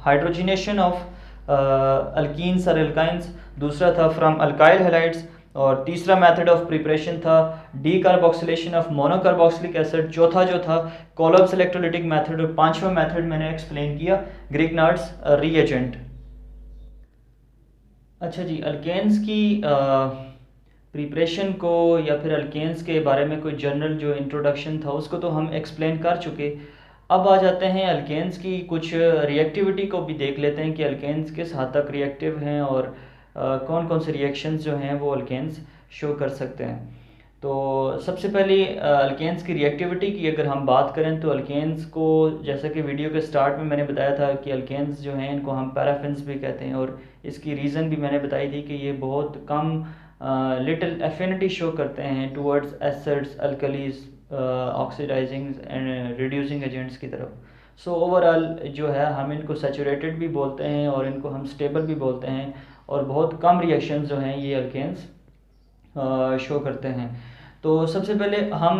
हाइड्रोजिनेशन ऑफ अल्कीन्स और एल्काइंस, दूसरा था फ्रॉम अल्काइल हैलाइड्स, और तीसरा मेथड ऑफ प्रिपरेशन था डीकार्बोक्सिलेशन ऑफ मोनोकार्बोक्सिलिक एसिड, चौथा जो था कोलब्स इलेक्ट्रोलिटिक मेथड, और पांचवा मेथड मैंने एक्सप्लेन किया ग्रिग्नार्ड्स रीएजेंट। अच्छा जी, अल्केन्स की प्रिपरेशन को या फिर अल्केन्स के बारे में कोई जनरल जो इंट्रोडक्शन था उसको तो हम एक्सप्लेन कर चुके। अब आ जाते हैं अल्केन्स की कुछ रिएक्टिविटी को भी देख लेते हैं कि अल्केन्स किस हद तक रिएक्टिव हैं और कौन कौन से रिएक्शंस जो हैं वो अल्केन्स शो कर सकते हैं। तो सबसे पहले अल्केन्स की रिएक्टिविटी की अगर हम बात करें तो अल्केन्स को, जैसा कि वीडियो के स्टार्ट में मैंने बताया था कि अल्केन्स जो हैं इनको हम पैराफिन्स भी कहते हैं, और इसकी रीज़न भी मैंने बताई थी कि ये बहुत कम लिटिल एफिनिटी शो करते हैं towards acids, alkalis, oxidizing and reducing agents की तरफ। सो ओवरऑल जो है हम इनको सैचुरेटेड भी बोलते हैं और इनको हम स्टेबल भी बोलते हैं, और बहुत कम रिएक्शंस जो हैं ये अल्केन्स शो करते हैं। तो सबसे पहले हम,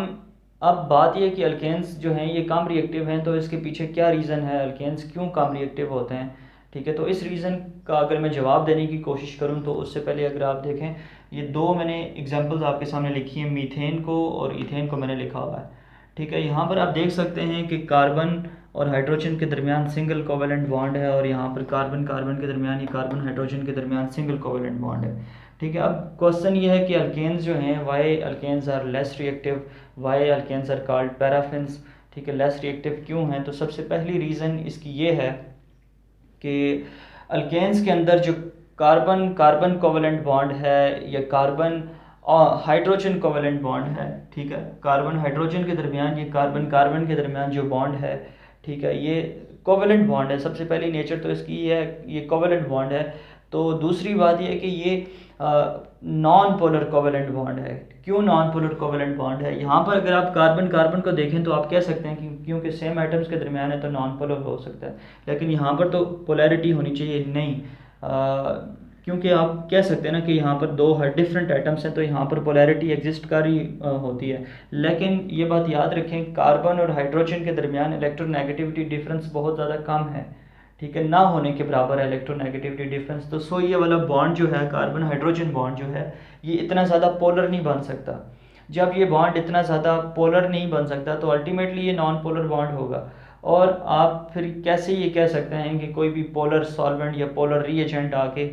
अब बात यह कि अल्केन्स जो हैं ये कम रिएक्टिव हैं, तो इसके पीछे क्या रीज़न है, अल्केन्स क्यों कम रिएक्टिव होते हैं, ठीक है। तो इस रीज़न का अगर मैं जवाब देने की कोशिश करूं तो उससे पहले अगर आप देखें, ये दो मैंने एग्जांपल्स आपके सामने लिखी हैं, मीथेन को और इथेन को मैंने लिखा हुआ है, ठीक है। यहाँ पर आप देख सकते हैं कि कार्बन और हाइड्रोजन के दरमियान सिंगल कोवेलेंट बॉन्ड है, और यहाँ पर कार्बन कार्बन के दरमियान, ये कार्बन हाइड्रोजन के दरमियान सिंगल कोवेलेंट बॉन्ड है, ठीक है। अब क्वेश्चन ये है कि अल्केन्स जो हैं, why alkanes are less reactive, why alkanes are called paraffins, ठीक है, लेस रिएक्टिव क्यों हैं। तो सबसे पहली रीज़न इसकी ये है कि अल्केन्स के अंदर जो कार्बन कार्बन कोवेलेंट बॉन्ड है या कार्बन हाइड्रोजन कोवेलेंट बॉन्ड है, ठीक है, कार्बन हाइड्रोजन के दरमियान, ये कार्बन कार्बन के दरमियान जो बॉन्ड है, ठीक है, ये कोवेलेंट बॉन्ड है। सबसे पहली नेचर तो इसकी ये है, ये कोवेलेंट बॉन्ड है। तो दूसरी बात ये है कि ये नॉन पोलर कोवेलेंट बॉन्ड है। क्यों नॉन पोलर कोवेलेंट बॉन्ड है? यहाँ पर अगर आप कार्बन कार्बन को देखें तो आप कह सकते हैं कि क्योंकि सेम एटम्स के दरमियान है तो नॉन पोलर हो सकता है, लेकिन यहाँ पर तो पोलैरिटी होनी चाहिए, नहीं, क्योंकि आप कह सकते हैं ना कि यहाँ पर दो डिफरेंट एटम्स हैं तो यहाँ पर पोलैरिटी एग्जिस्ट कर ही होती है। लेकिन ये बात याद रखें, कार्बन और हाइड्रोजन के दरमियान इलेक्ट्रोनेगेटिविटी डिफरेंस बहुत ज़्यादा कम है, ठीक है, ना होने के बराबर है इलेक्ट्रोनेगेटिविटी डिफरेंस। तो सो ये वाला बॉन्ड जो है, कार्बन हाइड्रोजन बॉन्ड जो है, ये इतना ज़्यादा पोलर नहीं बन सकता। जब ये बॉन्ड इतना ज़्यादा पोलर नहीं बन सकता तो अल्टीमेटली ये नॉन पोलर बॉन्ड होगा। और आप फिर कैसे ये कह सकते हैं कि कोई भी पोलर सॉल्वेंट या पोलर रीएजेंट आके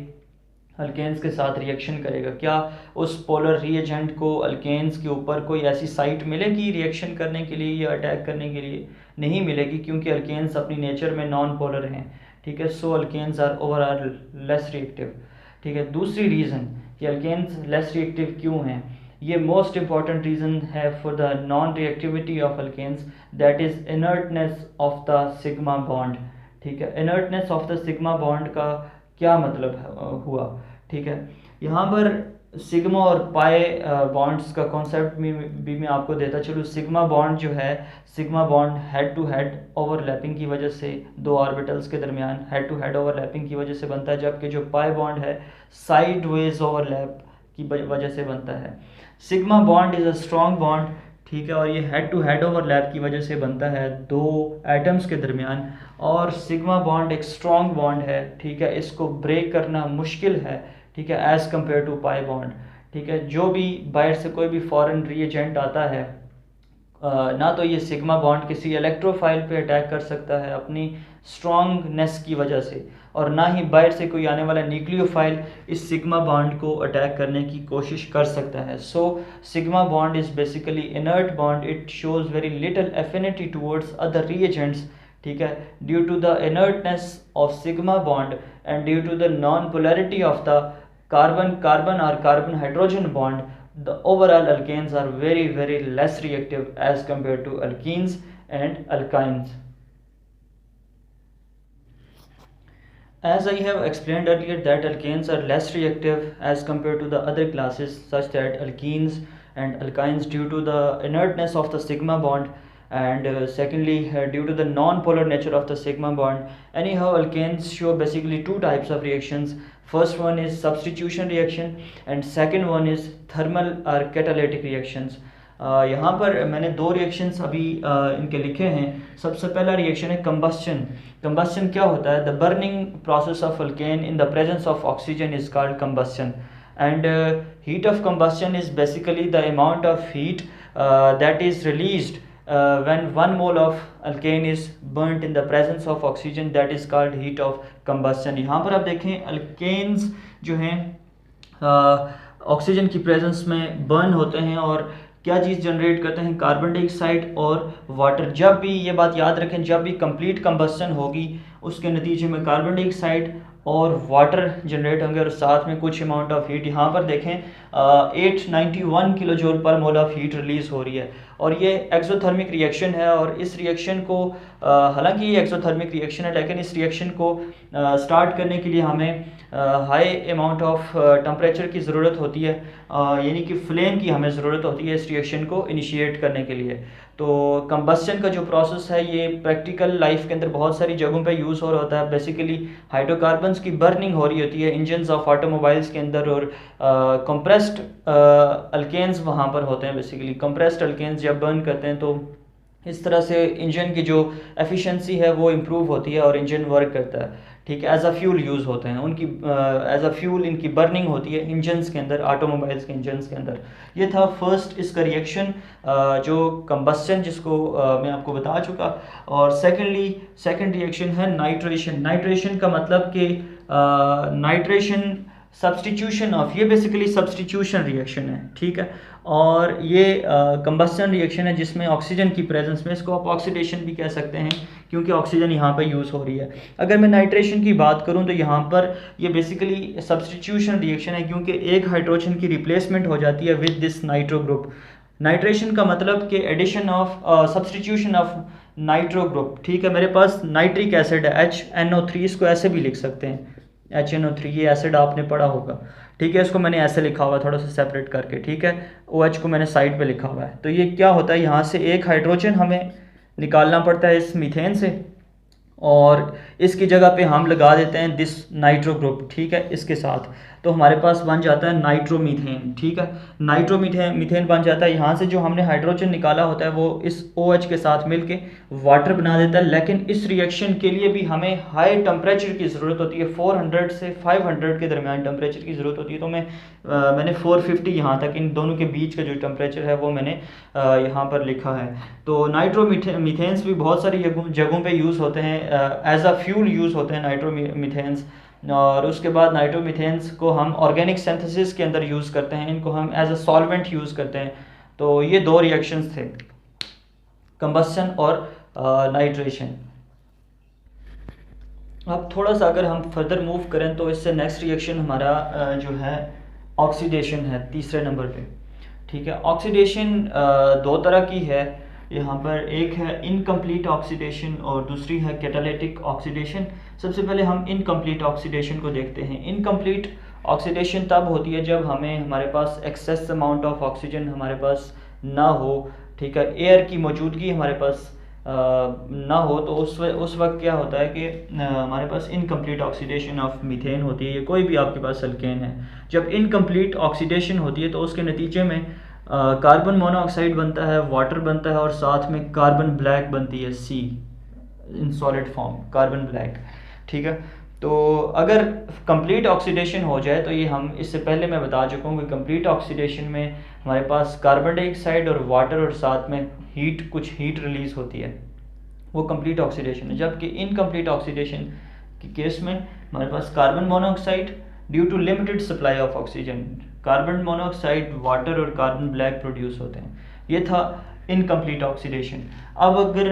अल्केन्स के साथ रिएक्शन करेगा? क्या उस पोलर रीएजेंट को अल्केन्स के ऊपर कोई ऐसी साइट मिलेगी रिएक्शन करने के लिए या अटैक करने के लिए? नहीं मिलेगी, क्योंकि अल्केन्स अपनी नेचर में नॉन पोलर हैं, ठीक है। So alkanes are overall less reactive, ठीक है। दूसरी रीज़न कि अल्केन्स लेस रिएक्टिव क्यों हैं, ये मोस्ट इंपॉर्टेंट रीज़न है for the non reactivity of alkanes, that is inertness of the sigma bond, ठीक है। Inertness of the sigma bond का क्या मतलब हुआ, ठीक है। यहाँ पर सिग्मा और पाई बॉन्ड्स का कॉन्सेप्ट भी मैं आपको देता चलूँ। सिग्मा बॉन्ड जो है, sigma bond head to head overlapping की वजह से, दो ऑर्बिटल्स के दरमियान हेड टू हेड ओवरलैपिंग की वजह से बनता है, जबकि जो पाई बॉन्ड है साइड वेज ओवरलैप की वजह से बनता है। Sigma bond is a strong bond, ठीक है, और ये हेड टू हेड ओवरलैप की वजह से बनता है दो एटम्स के दरमियान, और सिग्मा बॉन्ड एक स्ट्रॉन्ग बॉन्ड है, ठीक है, इसको ब्रेक करना मुश्किल है, ठीक है, as compare to pi bond, ठीक है। जो भी बाहर से कोई भी फॉरेन रीएजेंट आता है, ना तो ये सिग्मा बॉन्ड किसी इलेक्ट्रोफाइल पे अटैक कर सकता है अपनी स्ट्रॉन्गनेस की वजह से, और ना ही बाहर से कोई आने वाला न्यूक्लियोफाइल इस सिग्मा बॉन्ड को अटैक करने की कोशिश कर सकता है। So sigma bond is basically inert bond, it shows very little affinity towards other reagents, ठीक है, due to the inertness of sigma bond and due to the non polarity of the carbon carbon और carbon hydrogen bond, the overall alkanes are very less reactive as compared to alkenes and alkynes. As I have explained earlier that alkanes are less reactive as compared to the other classes such that alkenes and alkynes due to the inertness of the sigma bond, and secondly, due to the non-polar nature of the sigma bond. Anyhow, alkanes show basically two types of reactions. First one is substitution reaction and second one is thermal or catalytic reactions. यहाँ पर मैंने दो reactions अभी इनके लिखे हैं. सबसे पहला रिएक्शन है कंबस्शन. कंबस्शन क्या होता है? The burning process of alkane in the presence of oxygen is called combustion. And heat of combustion is basically the amount of heat that is released when 1 mole of alkane is burnt in the presence of oxygen, that is called heat of combustion. यहाँ पर आप देखें alkanes जो हैं oxygen की presence में burn होते हैं और क्या चीज़ जनरेट करते हैं? कार्बन डाइऑक्साइड और वाटर. जब भी ये बात याद रखें, जब भी कंप्लीट कंबस्शन होगी उसके नतीजे में कार्बन डाइऑक्साइड और वाटर जनरेट होंगे और साथ में कुछ अमाउंट ऑफ हीट. यहाँ पर देखें 891 किलो जूल पर मोल ऑफ हीट रिलीज़ हो रही है और ये एक्सोथर्मिक रिएक्शन है. और इस रिएक्शन को हालांकि ये एक्सोथर्मिक रिएक्शन है, लेकिन इस रिएक्शन को स्टार्ट करने के लिए हमें हाई अमाउंट ऑफ टेम्परेचर की ज़रूरत होती है, यानी कि फ्लेम की हमें ज़रूरत होती है इस रिएक्शन को इनिशिएट करने के लिए. तो कंबस्शन का जो प्रोसेस है ये प्रैक्टिकल लाइफ के अंदर बहुत सारी जगहों पे यूज़ हो रहा होता है. बेसिकली हाइड्रोकार्बन्स की बर्निंग हो रही होती है इंजन्स ऑफ ऑटोमोबाइल्स के अंदर और कंप्रेस्ड अल्केन्स वहाँ पर होते हैं. बेसिकली कंप्रेस्ड अल्केन्स जब बर्न करते हैं तो इस तरह से इंजन की जो एफिशिएंसी है वो इम्प्रूव होती है और इंजन वर्क करता है. ठीक है, एज अ फ्यूल यूज़ होते हैं उनकी, एज अ फ्यूल इनकी बर्निंग होती है इंजन्स के अंदर, ऑटोमोबाइल्स के इंजन्स के अंदर. ये था फर्स्ट इसका रिएक्शन जो कंबस्शन, जिसको मैं आपको बता चुका. और सेकंड रिएक्शन है नाइट्रेशन. नाइट्रेशन का मतलब कि नाइट्रेशन सब्सटीट्यूशन ऑफ, ये बेसिकली सब्सटीट्यूशन रिएक्शन है. ठीक है, और ये कंबस्शन रिएक्शन है जिसमें ऑक्सीजन की प्रेजेंस में, इसको आप ऑक्सीडेशन भी कह सकते हैं क्योंकि ऑक्सीजन यहाँ पर यूज़ हो रही है. अगर मैं नाइट्रेशन की बात करूँ तो यहाँ पर ये बेसिकली सब्सटीट्यूशन रिएक्शन है क्योंकि एक हाइड्रोजन की रिप्लेसमेंट हो जाती है with this nitro group. Nitration का मतलब कि addition of, substitution of nitro group. ठीक है, मेरे पास नाइट्रिक एसिड है HNO3, इसको ऐसे भी लिख सकते हैं HNO3, ये एसिड आपने पढ़ा होगा. ठीक है, इसको मैंने ऐसे लिखा हुआ है थोड़ा सा सेपरेट करके. ठीक है, OH को मैंने साइड पे लिखा हुआ है. तो ये क्या होता है, यहाँ से एक हाइड्रोजन हमें निकालना पड़ता है इस मीथेन से और इसकी जगह पे हम लगा देते हैं दिस नाइट्रो ग्रुप. ठीक है, इसके साथ तो हमारे पास बन जाता है नाइट्रोमीथेन. ठीक है, नाइट्रोमीथेन बन जाता है. यहाँ से जो हमने हाइड्रोजन निकाला होता है वो इस OH के साथ मिलके वाटर बना देता है. लेकिन इस रिएक्शन के लिए भी हमें हाई टेम्परेचर की ज़रूरत होती है, 400 से 500 के दरमियान टेम्परेचर की ज़रूरत होती है. तो मैंने 450 यहाँ तक, इन दोनों के बीच का जो टेम्परेचर है वो मैंने यहाँ पर लिखा है. तो नाइट्रोमीथेन्स भी बहुत सारी जगहों पे यूज़ होते हैं, एज अ फ्यूल यूज़ होते हैं नाइट्रोमीथेन्स. और उसके बाद नाइट्रोमीथेन्स को हम ऑर्गेनिक सिंथेसिस के अंदर यूज़ करते हैं, इनको हम एज अ सॉल्वेंट यूज़ करते हैं. तो ये दो रिएक्शंस थे, कंबस्शन और नाइट्रेशन. अब थोड़ा सा अगर हम फर्दर मूव करें तो इससे नेक्स्ट रिएक्शन हमारा जो है ऑक्सीडेशन है, तीसरे नंबर पे. ठीक है, ऑक्सीडेशन दो तरह की है यहाँ पर. एक है इनकम्प्लीट ऑक्सीडेशन और दूसरी है कैटालिटिक ऑक्सीडेशन. सबसे पहले हम इनकम्प्लीट ऑक्सीडेशन को देखते हैं. इनकम्प्लीट ऑक्सीडेशन तब होती है जब हमारे पास एक्सेस अमाउंट ऑफ ऑक्सीजन हमारे पास ना हो. ठीक है, एयर की मौजूदगी हमारे पास ना हो तो उस वक्त क्या होता है कि हमारे पास इनकम्प्लीट ऑक्सीडेशन ऑफ मीथेन होती है. ये कोई भी आपके पास अल्केन है, जब इनकम्प्लीट ऑक्सीडेशन होती है तो उसके नतीजे में कार्बन मोनोऑक्साइड बनता है, वाटर बनता है और साथ में कार्बन ब्लैक बनती है, C in solid form, carbon black. ठीक है, तो अगर कंप्लीट ऑक्सीडेशन हो जाए तो ये हम इससे पहले मैं बता चुका हूँ कि कंप्लीट ऑक्सीडेशन में हमारे पास कार्बन डाइऑक्साइड और वाटर और साथ में कुछ हीट रिलीज़ होती है, वो कंप्लीट ऑक्सीडेशन है. जबकि इनकम्प्लीट ऑक्सीडेशन के केस में हमारे पास carbon monoxide due to limited supply of oxygen, carbon monoxide, water और कार्बन ब्लैक प्रोड्यूस होते हैं. ये था इनकम्प्लीट ऑक्सीडेशन. अब अगर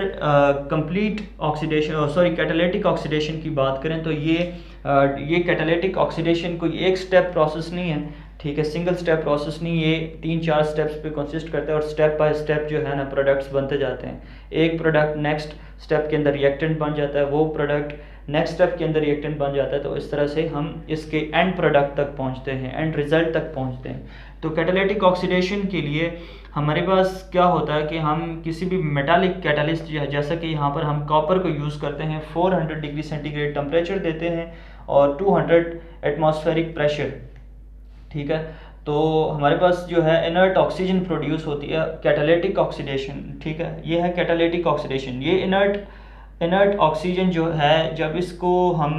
कंप्लीट ऑक्सीडेशन कैटालिटिक ऑक्सीडेशन की बात करें तो ये कैटालिटिक ऑक्सीडेशन कोई एक स्टेप प्रोसेस नहीं है. ठीक है, सिंगल स्टेप प्रोसेस नहीं, ये 3-4 स्टेप्स पे कंसिस्ट करता है और स्टेप बाय स्टेप जो है ना प्रोडक्ट्स बनते जाते हैं. एक प्रोडक्ट नेक्स्ट स्टेप के अंदर रिएक्टेंट बन जाता है, वो प्रोडक्ट नेक्स्ट स्टेप के अंदर रिएक्टेंट बन जाता है। तो इस तरह से हम इसके एंड प्रोडक्ट तक पहुंचते हैं, एंड रिजल्ट तक पहुंचते हैं। तो कैटालिटिक ऑक्सीडेशन के लिए हमारे पास क्या होता है कि हम किसी भी मेटालिक कैटालिस्ट, जैसा कि यहाँ पर हम कॉपर को यूज़ करते हैं, 400 डिग्री सेंटीग्रेड टेम्परेचर देते हैं और 200 एटमॉस्फेरिक प्रेशर, ठीक है। तो हमारे पास जो है इनर्ट ऑक्सीजन प्रोड्यूस होती है, कैटालिटिक ऑक्सीडेशन, ठीक है। ये है कैटालिटिक ऑक्सीडेशन। ये इनर्ट ऑक्सीजन जो है, जब इसको हम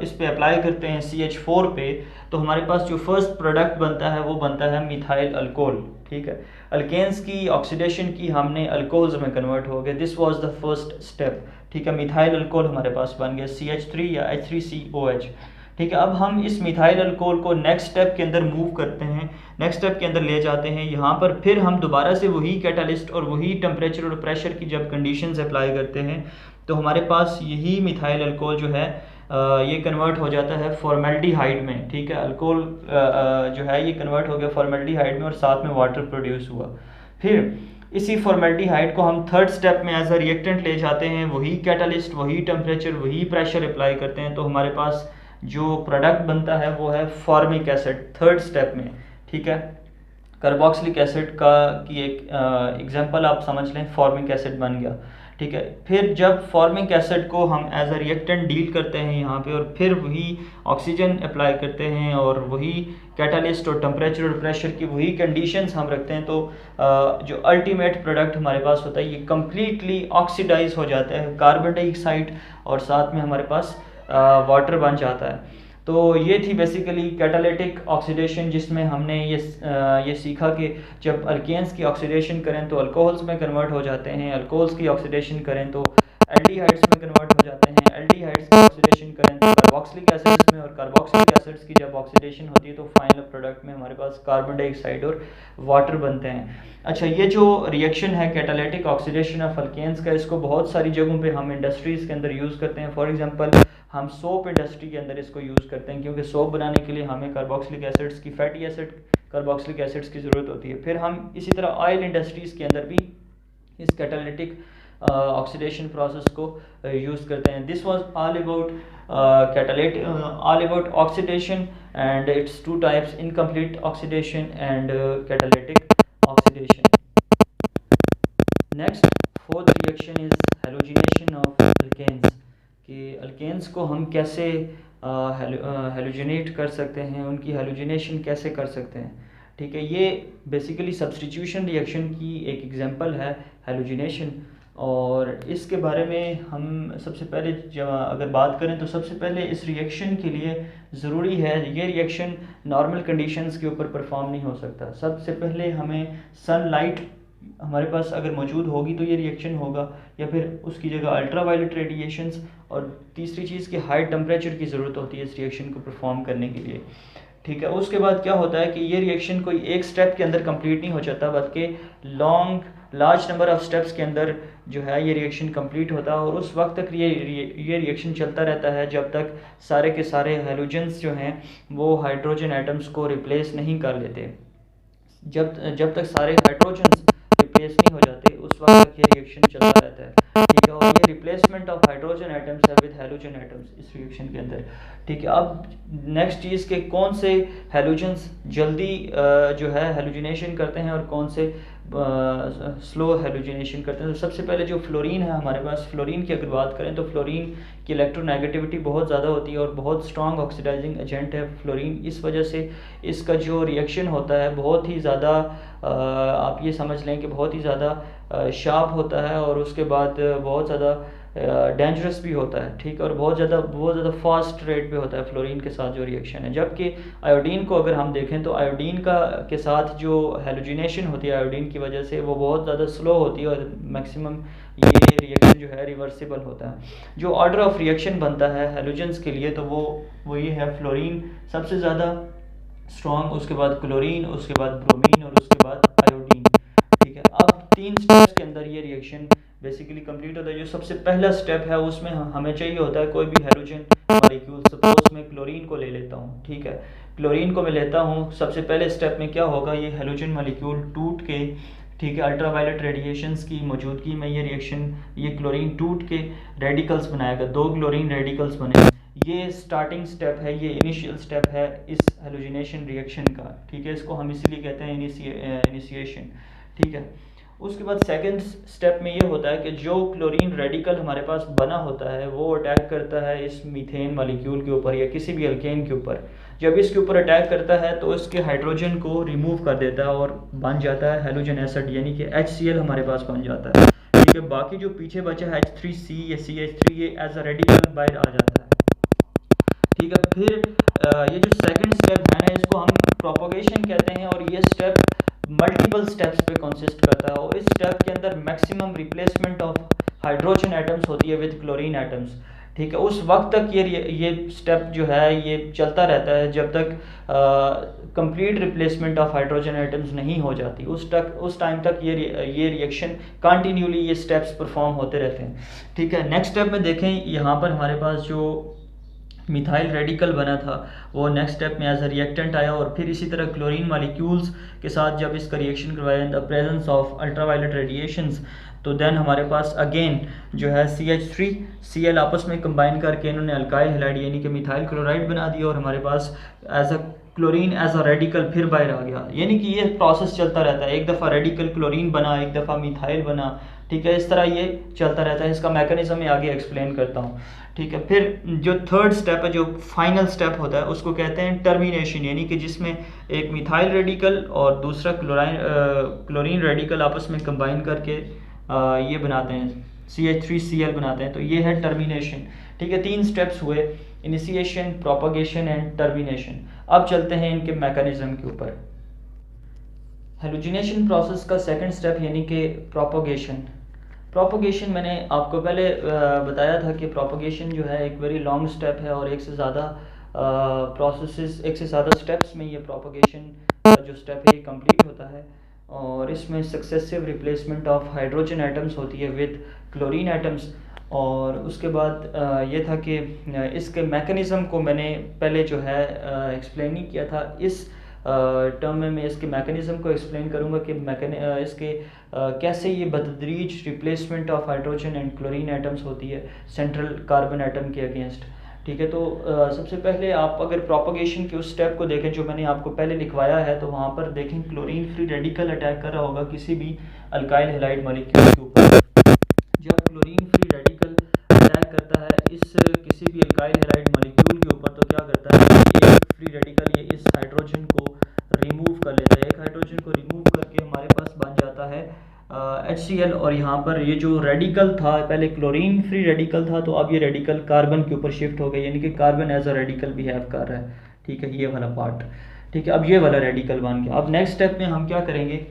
इस पे अप्लाई करते हैं CH4 पे, तो हमारे पास जो फर्स्ट प्रोडक्ट बनता है वो बनता है मिथाइल अल्कोहल, ठीक है। अल्केन्स की ऑक्सीडेशन की हमने अल्कोहल्स में कन्वर्ट हो गए, this was the first step, ठीक है। मिथाइल अल्कोहल हमारे पास बन गया CH3 या H3COH, ठीक है। अब हम इस मिथाइल अल्कोहल को नेक्स्ट स्टेप के अंदर मूव करते हैं, नेक्स्ट स्टेप के अंदर ले जाते हैं। यहाँ पर फिर हम दोबारा से वही कैटालिस्ट और वही टेम्परेचर और प्रेशर की जब कंडीशंस अप्लाई करते हैं, तो हमारे पास यही मिथाइल अल्कोहल जो है ये कन्वर्ट हो जाता है फॉर्मेल्डिहाइड में, ठीक है। अल्कोहल जो है ये कन्वर्ट हो गया फॉर्मेल्डिहाइड में और साथ में वाटर प्रोड्यूस हुआ। फिर इसी फॉर्मेल्डिहाइड को हम थर्ड स्टेप में एज अ रिएक्टेंट ले जाते हैं, वही कैटालिस्ट, वही टेम्परेचर, वही प्रेशर अप्लाई करते हैं, तो हमारे पास जो प्रोडक्ट बनता है वो है फॉर्मिक एसिड थर्ड स्टेप में, ठीक है। कार्बोक्सिलिक एसिड का की एक एग्जांपल आप समझ लें, फॉर्मिक एसिड बन गया, ठीक है। फिर जब फॉर्मिक एसिड को हम एज अ रिएक्टेंट डील करते हैं यहाँ पे, और फिर वही ऑक्सीजन अप्लाई करते हैं और वही कैटालिस्ट और टेम्परेचर और प्रेशर की वही कंडीशंस हम रखते हैं, तो जो अल्टीमेट प्रोडक्ट हमारे पास होता है ये कम्प्लीटली ऑक्सीडाइज हो जाता है, कार्बन डाइऑक्साइड और साथ में हमारे पास वाटर बन जाता है। तो ये थी बेसिकली कैटालिटिक ऑक्सीडेशन, जिसमें हमने ये सीखा कि जब अल्केन्स की ऑक्सीडेशन करें तो अल्कोहल्स में कन्वर्ट हो जाते हैं, अल्कोहल्स की ऑक्सीडेशन करें तो एल्डिहाइड्स में कन्वर्ट हो जाते हैं, एल्डिहाइड्स की ऑक्सीडेशन करें तो कार्बोक्सिलिक एसिड्स में, और कार्बोक्सिलिक एसिड्स की जब ऑक्सीडेशन होती है तो फाइनल प्रोडक्ट में हमारे पास कार्बन डाइऑक्साइड और वाटर बनते हैं। अच्छा, ये जो रिएक्शन है कैटालिटिक ऑक्सीडेशन ऑफ अल्केन्स का, इसको बहुत सारी जगहों पे हम इंडस्ट्रीज़ के अंदर यूज़ करते हैं। फॉर एग्जांपल हम सोप इंडस्ट्री के अंदर इसको यूज़ करते हैं, क्योंकि सोप बनाने के लिए हमें कार्बोक्सिलिक एसिड्स की, फैटी एसिड कार्बोक्सिलिक एसिड्स की ज़रूरत होती है। फिर हम इसी तरह ऑयल इंडस्ट्रीज़ के अंदर भी इस कैटालिटिक ऑक्सीडेशन प्रोसेस को यूज़ करते हैं। This was all about oxidation and its two types, incomplete oxidation and catalytic oxidation. Next fourth reaction is halogenation of alkanes, कि अल्केन्स को हम कैसे हैलोजिनेट कर सकते हैं, उनकी हैलोजिनेशन कैसे कर सकते हैं, ठीक है। ये बेसिकली सब्स्टिट्यूशन रिएक्शन की एक एग्जांपल है हैलोजिनेशन, और इसके बारे में हम सबसे पहले जब अगर बात करें तो सबसे पहले इस रिएक्शन के लिए ज़रूरी है, ये रिएक्शन नॉर्मल कंडीशंस के ऊपर परफॉर्म नहीं हो सकता। सबसे पहले हमें सनलाइट हमारे पास अगर मौजूद होगी तो ये रिएक्शन होगा, या फिर उसकी जगह अल्ट्रावायलेट रेडिएशंस, और तीसरी चीज़ कि हाई टेम्परेचर की ज़रूरत होती है इस रिएक्शन को परफॉर्म करने के लिए, ठीक है। उसके बाद क्या होता है कि ये रिएक्शन कोई एक स्टेप के अंदर कंप्लीट नहीं हो जाता, बल्कि लार्ज नंबर ऑफ स्टेप्स के अंदर जो है ये रिएक्शन कंप्लीट होता है, और उस वक्त तक ये रिएक्शन चलता रहता है जब तक सारे के सारे हैलोजेंस जो हैं वो हाइड्रोजन एटम्स को रिप्लेस नहीं कर लेते। जब तक सारे हाइड्रोजन्स रिप्लेस नहीं हो जाते उस वक्त तक ये रिएक्शन चलता रहता है, ठीक है। और ये रिप्लेसमेंट ऑफ हाइड्रोजन एटम्स है विद हैलोजन एटम्स इस रिएक्शन के अंदर, ठीक है। अब नेक्स्ट चीज़ के कौन से हैलोजन्स जल्दी जो है हैलोजिनेशन करते हैं और कौन से स्लो हैलोजिनेशन करते हैं। तो सबसे पहले जो फ्लोरीन है हमारे पास, फ्लोरीन की अगर बात करें तो फ्लोरीन की इलेक्ट्रोनेगेटिविटी बहुत ज़्यादा होती है और बहुत स्ट्रॉन्ग ऑक्सीडाइजिंग एजेंट है फ्लोरीन। इस वजह से इसका जो रिएक्शन होता है बहुत ही ज़्यादा आप ये समझ लें कि बहुत ही ज़्यादा शार्प होता है, और उसके बाद बहुत ज़्यादा डेंजरस भी होता है, ठीक है। और बहुत ज़्यादा फास्ट रेट पे होता है फ्लोरीन के साथ जो रिएक्शन है। जबकि आयोडीन को अगर हम देखें तो आयोडीन के साथ जो हैलोजिनेशन होती है आयोडीन की वजह से वो बहुत ज़्यादा स्लो होती है, और मैक्सिमम ये रिएक्शन जो है रिवर्सिबल होता है। जो ऑर्डर ऑफ रिएक्शन बनता है हैलोजेंस के लिए तो वो ये है, फ्लोरीन सबसे ज़्यादा स्ट्रॉन्ग, उसके बाद क्लोरीन, उसके बाद ब्रोमीन और उसके बाद आयोडीन, ठीक है। अब 3 स्टेप्स के अंदर ये रिएक्शन बेसिकली कंप्लीट होता है। जो सबसे पहला स्टेप है उसमें हमें चाहिए होता है कोई भी हैलोजन मॉलिक्यूल। सपोज मैं क्लोरीन को ले लेता हूँ, ठीक है। क्लोरीन को मैं लेता हूँ, सबसे पहले स्टेप में क्या होगा, ये हैलोजन मॉलिक्यूल टूट के, ठीक है, अल्ट्रावायलेट रेडिएशंस की मौजूदगी में ये रिएक्शन, ये क्लोरीन टूट के रेडिकल्स बनाएगा, 2 क्लोरीन रेडिकल्स बने। ये स्टार्टिंग स्टेप है, ये इनिशियल स्टेप है इस हेलोजिनेशन रिएक्शन का, ठीक है, इसको हम इसीलिए कहते हैं इनिशिएशन, ठीक है। उसके बाद सेकंड स्टेप में ये होता है कि जो क्लोरीन रेडिकल हमारे पास बना होता है वो अटैक करता है इस मीथेन मॉलिक्यूल के ऊपर या किसी भी अल्केन के ऊपर। जब इसके ऊपर अटैक करता है तो इसके हाइड्रोजन को रिमूव कर देता है और बन जाता है हेलोजन एसिड, यानी कि HCl हमारे पास बन जाता है, ठीक है। बाकी जो पीछे बचा है H3C या CH3, ये एज अ रेडिकल बाहर आ जाता है, ठीक है। फिर ये जो सेकंड स्टेप है ना, इसको हम प्रोपोगेशन कहते हैं, और ये स्टेप मल्टीपल स्टेप्स पे कंसिस्ट करता है, और इस स्टेप के अंदर maximum replacement of hydrogen atoms होती है विद क्लोरीन एटम्स, ठीक है। उस वक्त तक ये स्टेप जो है ये चलता रहता है जब तक complete replacement of hydrogen atoms नहीं हो जाती, उस टाइम तक ये रिएक्शन कंटिन्यूली ये स्टेप्स परफॉर्म होते रहते हैं, ठीक है। नेक्स्ट स्टेप में देखें, यहाँ पर हमारे पास जो मिथाइल रेडिकल बना था वो नेक्स्ट स्टेप में एज अ रिएक्टेंट आया, और फिर इसी तरह क्लोरीन मॉलिक्यूल्स के साथ जब इसका रिएक्शन करवाया इन the presence of ultraviolet radiations, तो देन हमारे पास अगेन जो है CH3Cl आपस में कंबाइन करके इन्होंने अल्काइल हैलाइड यानी कि मिथाइल क्लोराइड बना दिया, और हमारे पास as a chlorine as a radical फिर बाहर आ गया। यानी कि ये प्रोसेस चलता रहता है, एक दफ़ा रेडिकल क्लोरीन बना, एक दफ़ा मिथाइल बना, ठीक है, इस तरह ये चलता रहता है। इसका मैकेनिज्म मैं आगे एक्सप्लेन करता हूँ, ठीक है। फिर जो थर्ड स्टेप है, जो फाइनल स्टेप होता है, उसको कहते हैं टर्मिनेशन, यानी कि जिसमें एक मिथाइल रेडिकल और दूसरा क्लोरीन रेडिकल आपस में कंबाइन करके ये बनाते हैं, CH3Cl बनाते हैं, तो ये है टर्मिनेशन, ठीक है। 3 स्टेप्स हुए, इनिशिएशन, प्रोपगेशन एंड टर्मिनेशन। अब चलते हैं इनके मैकेनिज्म के ऊपर। हेलोजिनेशन प्रोसेस का सेकंड स्टेप यानी कि प्रोपगेशन मैंने आपको पहले बताया था कि प्रोपगेशन जो है एक वेरी लॉन्ग स्टेप है, और एक से ज़्यादा स्टेप्स में ये प्रोपगेशन जो स्टेप है ये कंप्लीट होता है, और इसमें successive replacement of hydrogen atoms होती है विद क्लोरीन एटम्स। और उसके बाद ये था कि इसके मैकेनिज़्म को मैंने पहले जो है एक्सप्लेन नहीं किया था, इस टर्म में मैं इसके मैकेनिज़्म को एक्सप्लेन करूँगा कि इसके कैसे ये बतदरीज replacement of hydrogen and chlorine atoms होती है सेंट्रल कार्बन एटम के अगेंस्ट, ठीक है। तो सबसे पहले आप अगर प्रोपगेशन के उस स्टेप को देखें जो मैंने आपको पहले लिखवाया है, तो वहाँ पर देखें क्लोरीन फ्री रेडिकल अटैक कर रहा होगा किसी भी अल्काइल हैलाइड मॉलिक्यूल के ऊपर। जब क्लोरीन फ्री रेडिकल अटैक करता है किसी भी अल्काइल हैलाइड मॉलिक्यूल के ऊपर, तो क्या करता है, एक फ्री रेडिकल ये इस हाइड्रोजन को रिमूव कर लेता है, एक हाइड्रोजन को रिमूव करके हमारे पास बन जाता है HCl, और यहाँ पर ये जो रेडिकल था पहले क्लोरीन फ्री रेडिकल था, तो अब ये रेडिकल कार्बन के ऊपर शिफ्ट हो गया, यानी कि carbon as a radical behave कर रहा है, ठीक है, ये वाला पार्ट, ठीक है। अब ये वाला रेडिकल बन गया। अब नेक्स्ट स्टेप में हम क्या करेंगे,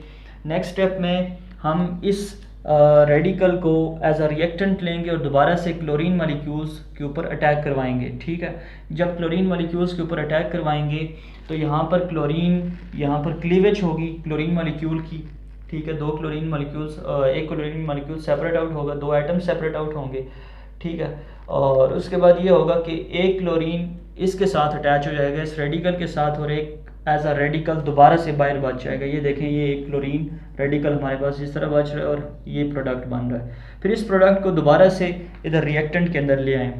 नेक्स्ट स्टेप में हम इस रेडिकल को एज अ रिएक्टेंट लेंगे और दोबारा से क्लोरीन मॉलिक्यूल्स के ऊपर अटैक करवाएंगे, ठीक है। जब क्लोरीन मॉलिक्यूल्स के ऊपर अटैक करवाएंगे तो यहाँ पर क्लीवेज होगी क्लोरीन मॉलिक्यूल की, ठीक है। 2 क्लोरीन मॉलिक्यूल्स, एक क्लोरीन मॉलिक्यूल सेपरेट आउट होगा, 2 एटम सेपरेट आउट होंगे, ठीक है। और उसके बाद ये होगा कि एक क्लोरीन इसके साथ अटैच हो जाएगा इस रेडिकल के साथ, और एक एज अ रेडिकल दोबारा से बाहर बच जाएगा। ये देखें, ये एक क्लोरीन रेडिकल हमारे पास इस तरह बच रहा है और ये प्रोडक्ट बन रहा है। फिर इस प्रोडक्ट को दोबारा से इधर रिएक्टेंट के अंदर ले आएँ।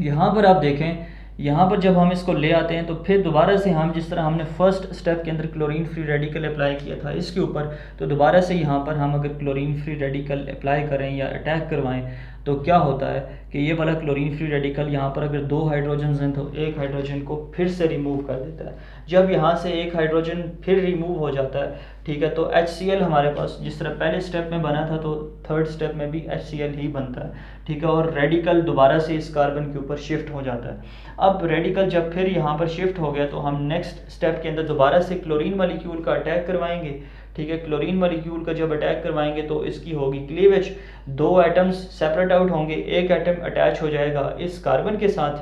यहाँ पर आप देखें, यहाँ पर जब हम इसको ले आते हैं तो फिर दोबारा से हम जिस तरह हमने फर्स्ट स्टेप के अंदर क्लोरीन फ्री रेडिकल अप्लाई किया था इसके ऊपर, तो दोबारा से यहाँ पर हम अगर क्लोरीन फ्री रेडिकल अप्लाई करें या अटैक करवाएं तो क्या होता है कि ये वाला क्लोरीन फ्री रेडिकल यहाँ पर अगर 2 हाइड्रोजन हैं तो एक हाइड्रोजन को फिर से रिमूव कर देता है। जब यहाँ से एक हाइड्रोजन फिर रिमूव हो जाता है, ठीक है, तो HCl हमारे पास जिस तरह पहले स्टेप में बना था तो थर्ड स्टेप में भी HCl ही बनता है, ठीक है, और रेडिकल दोबारा से इस कार्बन के ऊपर शिफ्ट हो जाता है। अब रेडिकल जब फिर यहाँ पर शिफ्ट हो गया तो हम नेक्स्ट स्टेप के अंदर दोबारा से क्लोरीन मॉलिक्यूल का अटैक करवाएंगे, ठीक है। क्लोरीन मॉलिक्यूल का जब अटैक करवाएंगे तो इसकी होगी क्लीवेज, 2 एटम्स सेपरेट आउट होंगे, एक एटम अटैच हो जाएगा इस कार्बन के साथ,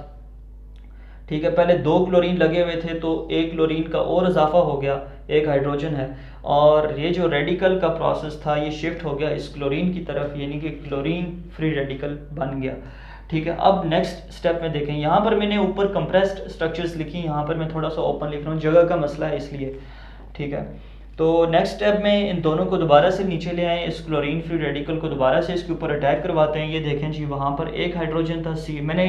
ठीक है। पहले 2 क्लोरीन लगे हुए थे तो एक क्लोरीन का और इजाफा हो गया, एक हाइड्रोजन है, और ये जो रेडिकल का प्रोसेस था ये शिफ्ट हो गया इस क्लोरीन की तरफ, यानी कि क्लोरीन फ्री रेडिकल बन गया, ठीक है। अब नेक्स्ट स्टेप में देखें, यहाँ पर मैंने ऊपर कंप्रेस्ड स्ट्रक्चर्स लिखी, यहाँ पर मैं थोड़ा सा ओपन लिख रहा हूँ, जगह का मसला है इसलिए, ठीक है। तो नेक्स्ट स्टेप में इन दोनों को दोबारा से नीचे ले आएँ, इस क्लोरीन फ्री रेडिकल को दोबारा से इसके ऊपर अटैक करवाते हैं। ये देखें जी, वहाँ पर एक हाइड्रोजन था सी, मैंने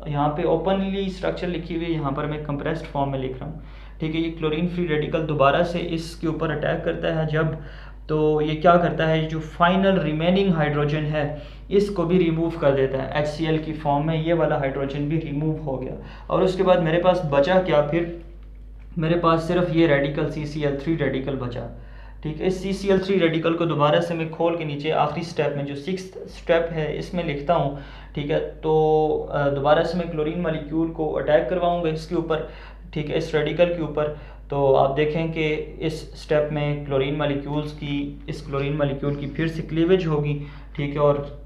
यहाँ पे ओपनली स्ट्रक्चर लिखी हुई है, यहाँ पर मैं कंप्रेस्ड फॉर्म में लिख रहा हूँ, ठीक है। ये क्लोरीन फ्री रेडिकल दोबारा से इसके ऊपर अटैक करता है जब, तो ये क्या करता है, जो फाइनल रिमेनिंग हाइड्रोजन है इसको भी रिमूव कर देता है HCl की फॉर्म में। ये वाला हाइड्रोजन भी रिमूव हो गया और उसके बाद मेरे पास बचा क्या, फिर मेरे पास सिर्फ ये रेडिकल CCl3 रेडिकल बचा, ठीक है। इस CCl3 रेडिकल को दोबारा से मैं खोल के नीचे आखिरी स्टेप में जो 6th स्टेप है इसमें लिखता हूँ, ठीक है। तो दोबारा से मैं क्लोरीन मालिक्यूल को अटैक करवाऊँगा इसके ऊपर, ठीक है, इस रेडिकल के ऊपर। तो आप देखें कि इस स्टेप में क्लोरीन मालिक्यूल्स की, इस क्लोरीन मालिक्यूल की फिर से क्लीवेज होगी, ठीक है, और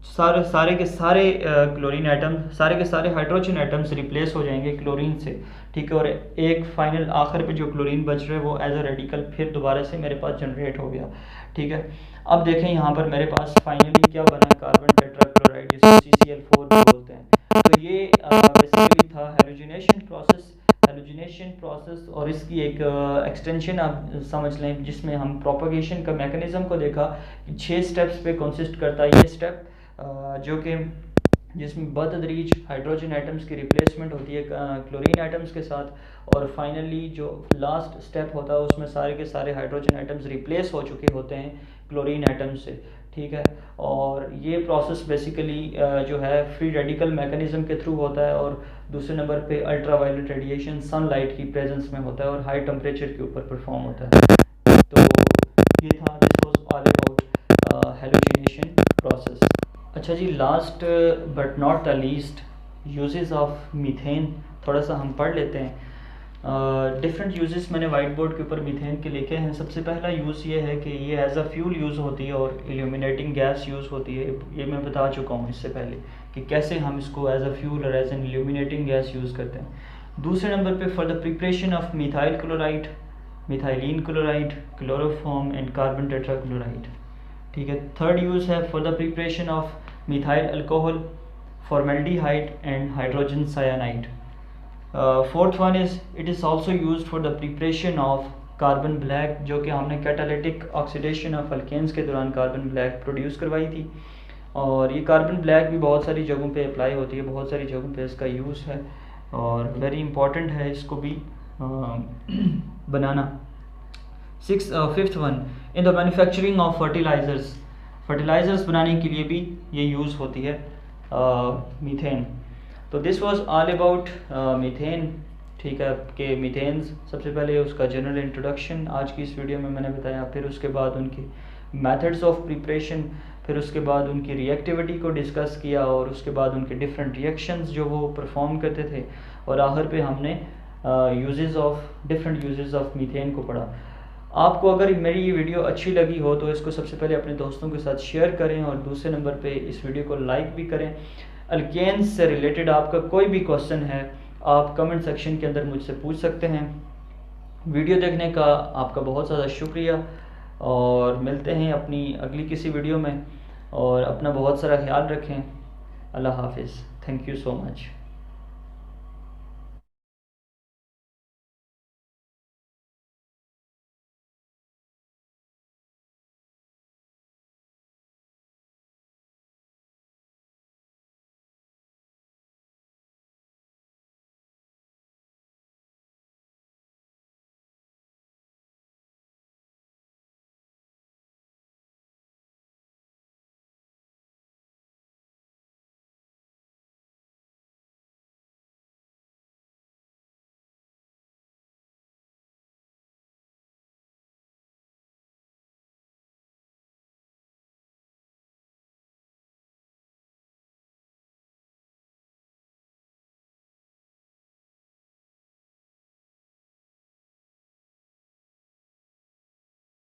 सारे के सारे क्लोरीन एटम, सारे के सारे हाइड्रोजन एटम्स रिप्लेस हो जाएंगे क्लोरीन से, ठीक है। और एक फाइनल आखिर पे जो क्लोरीन बच रहे वो एज अ रेडिकल फिर दोबारा से मेरे पास जनरेट हो गया, ठीक है। अब देखें यहाँ पर मेरे पास फाइनली क्या बना, कार्बन टेट्राक्लोराइड, जिसको CCl4 भी बोलते हैं। तो ये बेसिकली था हेलोजिनेशन प्रोसेस और इसकी एक एक्सटेंशन आप समझ लें, जिसमें हम प्रोपगेशन का मैकेनिज्म को देखा कि 6 स्टेप्स पे कंसिस्ट करता है ये स्टेप, जो कि जिसमें बतदरीज हाइड्रोजन एटम्स की रिप्लेसमेंट होती है क्लोरीन एटम्स के साथ, और फाइनली जो लास्ट स्टेप होता है उसमें सारे के सारे हाइड्रोजन एटम्स रिप्लेस हो चुके होते हैं क्लोरीन एटम्स से, ठीक है। और ये प्रोसेस बेसिकली जो है फ्री रेडिकल मैकेनिज्म के थ्रू होता है, और दूसरे नंबर पे अल्ट्रावायलेट रेडिएशन सनलाइट की प्रेजेंस में होता है और हाई टेम्परेचर के ऊपर परफॉर्म होता है। तो ये था, this was all about halogenation process. अच्छा जी, last but not the least, uses of methane थोड़ा सा हम पढ़ लेते हैं। डिफरेंट यूजेस मैंने वाइट बोर्ड के ऊपर मीथेन के लिखे हैं। सबसे पहला यूज़ ये है कि ये एज अ फ्यूल यूज़ होती है और इल्यूमिनेटिंग गैस यूज़ होती है। ये मैं बता चुका हूँ इससे पहले कि कैसे हम इसको एज अ फ्यूल और as an illuminating gas use करते हैं। दूसरे नंबर पे for the preparation of methyl chloride, methylene chloride, chloroform and carbon tetrachloride, ठीक है। थर्ड यूज़ है for the preparation of methyl alcohol, formaldehyde and hydrogen cyanide. Fourth one is it is also use for the preparation of carbon black, जो कि हमने catalytic oxidation of alkanes के दौरान carbon black produce करवाई थी। और ये कार्बन ब्लैक भी बहुत सारी जगहों पे अप्लाई होती है, बहुत सारी जगहों पे इसका यूज़ है और वेरी इंपॉर्टेंट है इसको भी बनाना। Fifth one, in the manufacturing of fertilizers बनाने के लिए भी ये यूज़ होती है मीथेन। तो this was all about methane, ठीक है, कि मीथेन सबसे पहले उसका जनरल इंट्रोडक्शन आज की इस वीडियो में मैंने बताया, फिर उसके बाद उनकी मेथड्स ऑफ प्रिपरेशन, फिर उसके बाद उनकी रिएक्टिविटी को डिस्कस किया, और उसके बाद उनके डिफरेंट रिएक्शंस जो वो परफॉर्म करते थे, और आखिर पे हमने डिफरेंट यूजेस ऑफ मीथेन को पढ़ा। आपको अगर मेरी ये वीडियो अच्छी लगी हो तो इसको सबसे पहले अपने दोस्तों के साथ शेयर करें, और दूसरे नंबर पे इस वीडियो को लाइक भी करें। अल्केन्स से रिलेटेड आपका कोई भी क्वेश्चन है आप कमेंट सेक्शन के अंदर मुझसे पूछ सकते हैं। वीडियो देखने का आपका बहुत ज़्यादा शुक्रिया, और मिलते हैं अपनी अगली किसी वीडियो में, और अपना बहुत सारा ख्याल रखें। अल्लाह हाफिज़, थैंक यू सो मच।